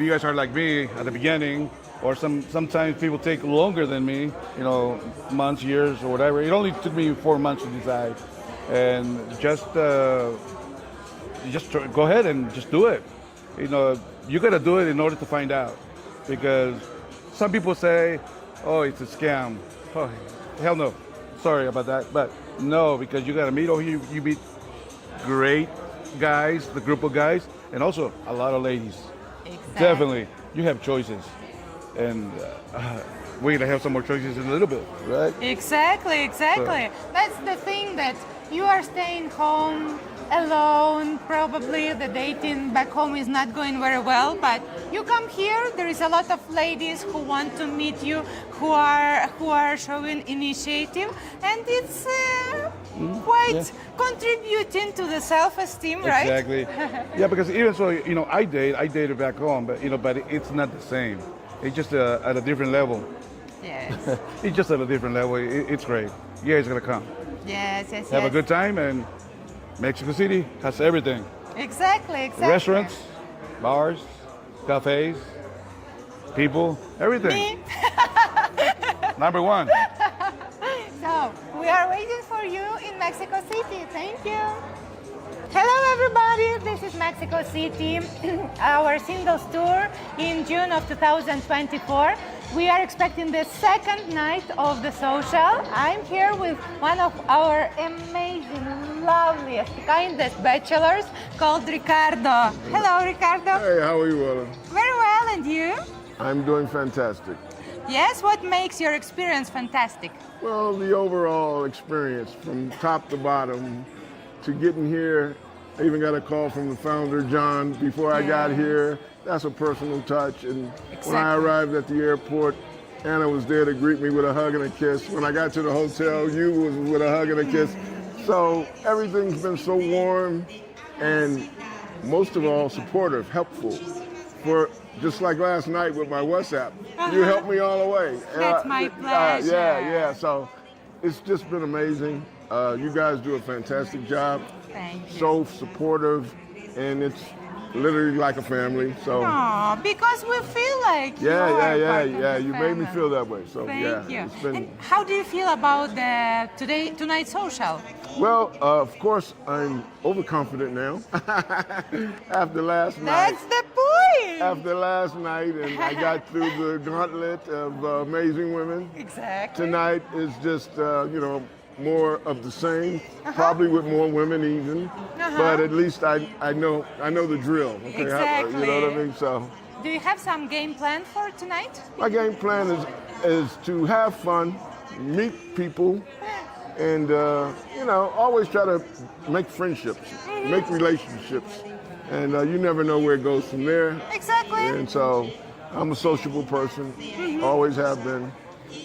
guys are like me at the beginning, or sometimes people take longer than me, months, years, or whatever. It only took me 4 months to decide. And just go ahead and just do it. You got to do it in order to find out, because some people say, "Oh, it's a scam." Oh, hell no. Sorry about that, but no, because you got to meet over here. You meet great guys, the group of guys, and also a lot of ladies. Exactly. Definitely, you have choices, and we're gonna have some more choices in a little bit, right? Exactly. So. That's the thing, that you are staying home alone. Probably the dating back home is not going very well, but you come here, there is a lot of ladies who want to meet you, who are showing initiative, and quite contributing to the self-esteem, right? Exactly. Yeah, because even so, I dated back home, but but it's not the same. It's just at a different level. Yes. It's just at a different level. It's great. Yeah, it's gonna come. Yes, yes, Have a yes. good time, and Mexico City has everything. Exactly. Restaurants, bars, cafes, people, everything. Me. Number one. So, we are waiting for you in Mexico City. Thank you. Hello everybody, this is Mexico City, our singles tour in June of 2024. We are expecting the second night of the social. I'm here with one of our amazing, loveliest, kindest bachelors called Ricardo. Hello Ricardo. Hey, how are you, Ella? Very well, and you? I'm doing fantastic. Yes, what makes your experience fantastic? Well, the overall experience from top to bottom to getting here. I even got a call from the founder, John, before I got here. That's a personal touch. And when I arrived at the airport, Anna was there to greet me with a hug and a kiss. When I got to the hotel, you was with a hug and a kiss. So everything's been so warm and most of all supportive, helpful. For just like last night with my WhatsApp, you helped me all the way. That's my pleasure. Yeah. So it's just been amazing. You guys do a fantastic job. Thank you. So supportive, and it's literally like a family. So Aww, because we feel like you are part of yeah. the You made me family. feel that way. So Thank you. it's been. And how do you feel about the tonight's social? Well, of course, I'm overconfident now. After last night. That's the point. After last night, and I got through the gauntlet of amazing women. Exactly. Tonight is just, more of the same, probably with more women even. But at least I know the drill. Okay? Exactly. You know what I mean? So Do you have some game plan for tonight? my game plan is to have fun, meet people, and always try to make friendships, make relationships, and you never know where it goes from there. Exactly. And so I'm a sociable person, always have been,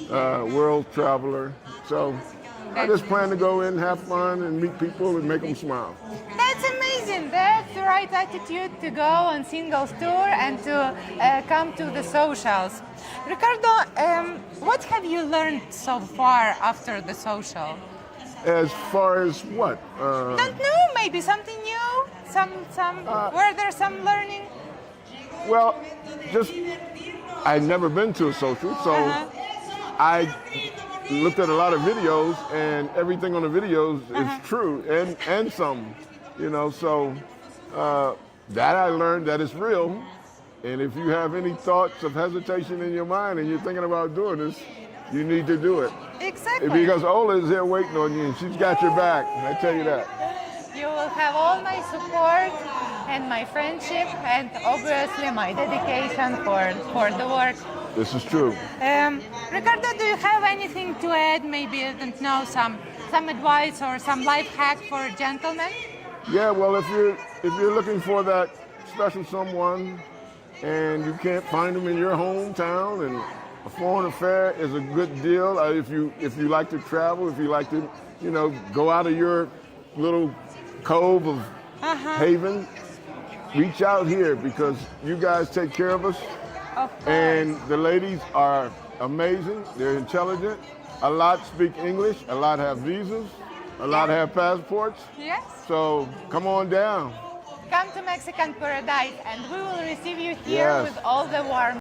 world traveler. So I just plan to go in, have fun, and meet people and make them smile. That's amazing. That's the right attitude to go on singles tour and to come to the socials. Ricardo, what have you learned so far after the social? As far as what? Don't know, maybe something new? Were there some learning? Well, I'd never been to a social, so I looked at a lot of videos, and everything on the videos is true, and some, so that I learned that it's real. And if you have any thoughts of hesitation in your mind and you're thinking about doing this, you need to do it. Exactly. Because Ola is here waiting on you, and she's got your back, I tell you that. You will have all my support and my friendship and obviously my dedication for the work. This is true. Ricardo, do you have anything to add? Maybe, I don't know, some advice or some life hack for gentlemen? Yeah, well, if you're looking for that special someone and you can't find them in your hometown, and a foreign affair is a good deal. If you like to travel, if you like to, go out of your little cove of haven, reach out here because you guys take care of us. And the ladies are amazing. They're intelligent. A lot speak English. A lot have visas. A lot have passports. Yes. So come on down. Come to Mexican Paradise and we will receive you here with all the warmth.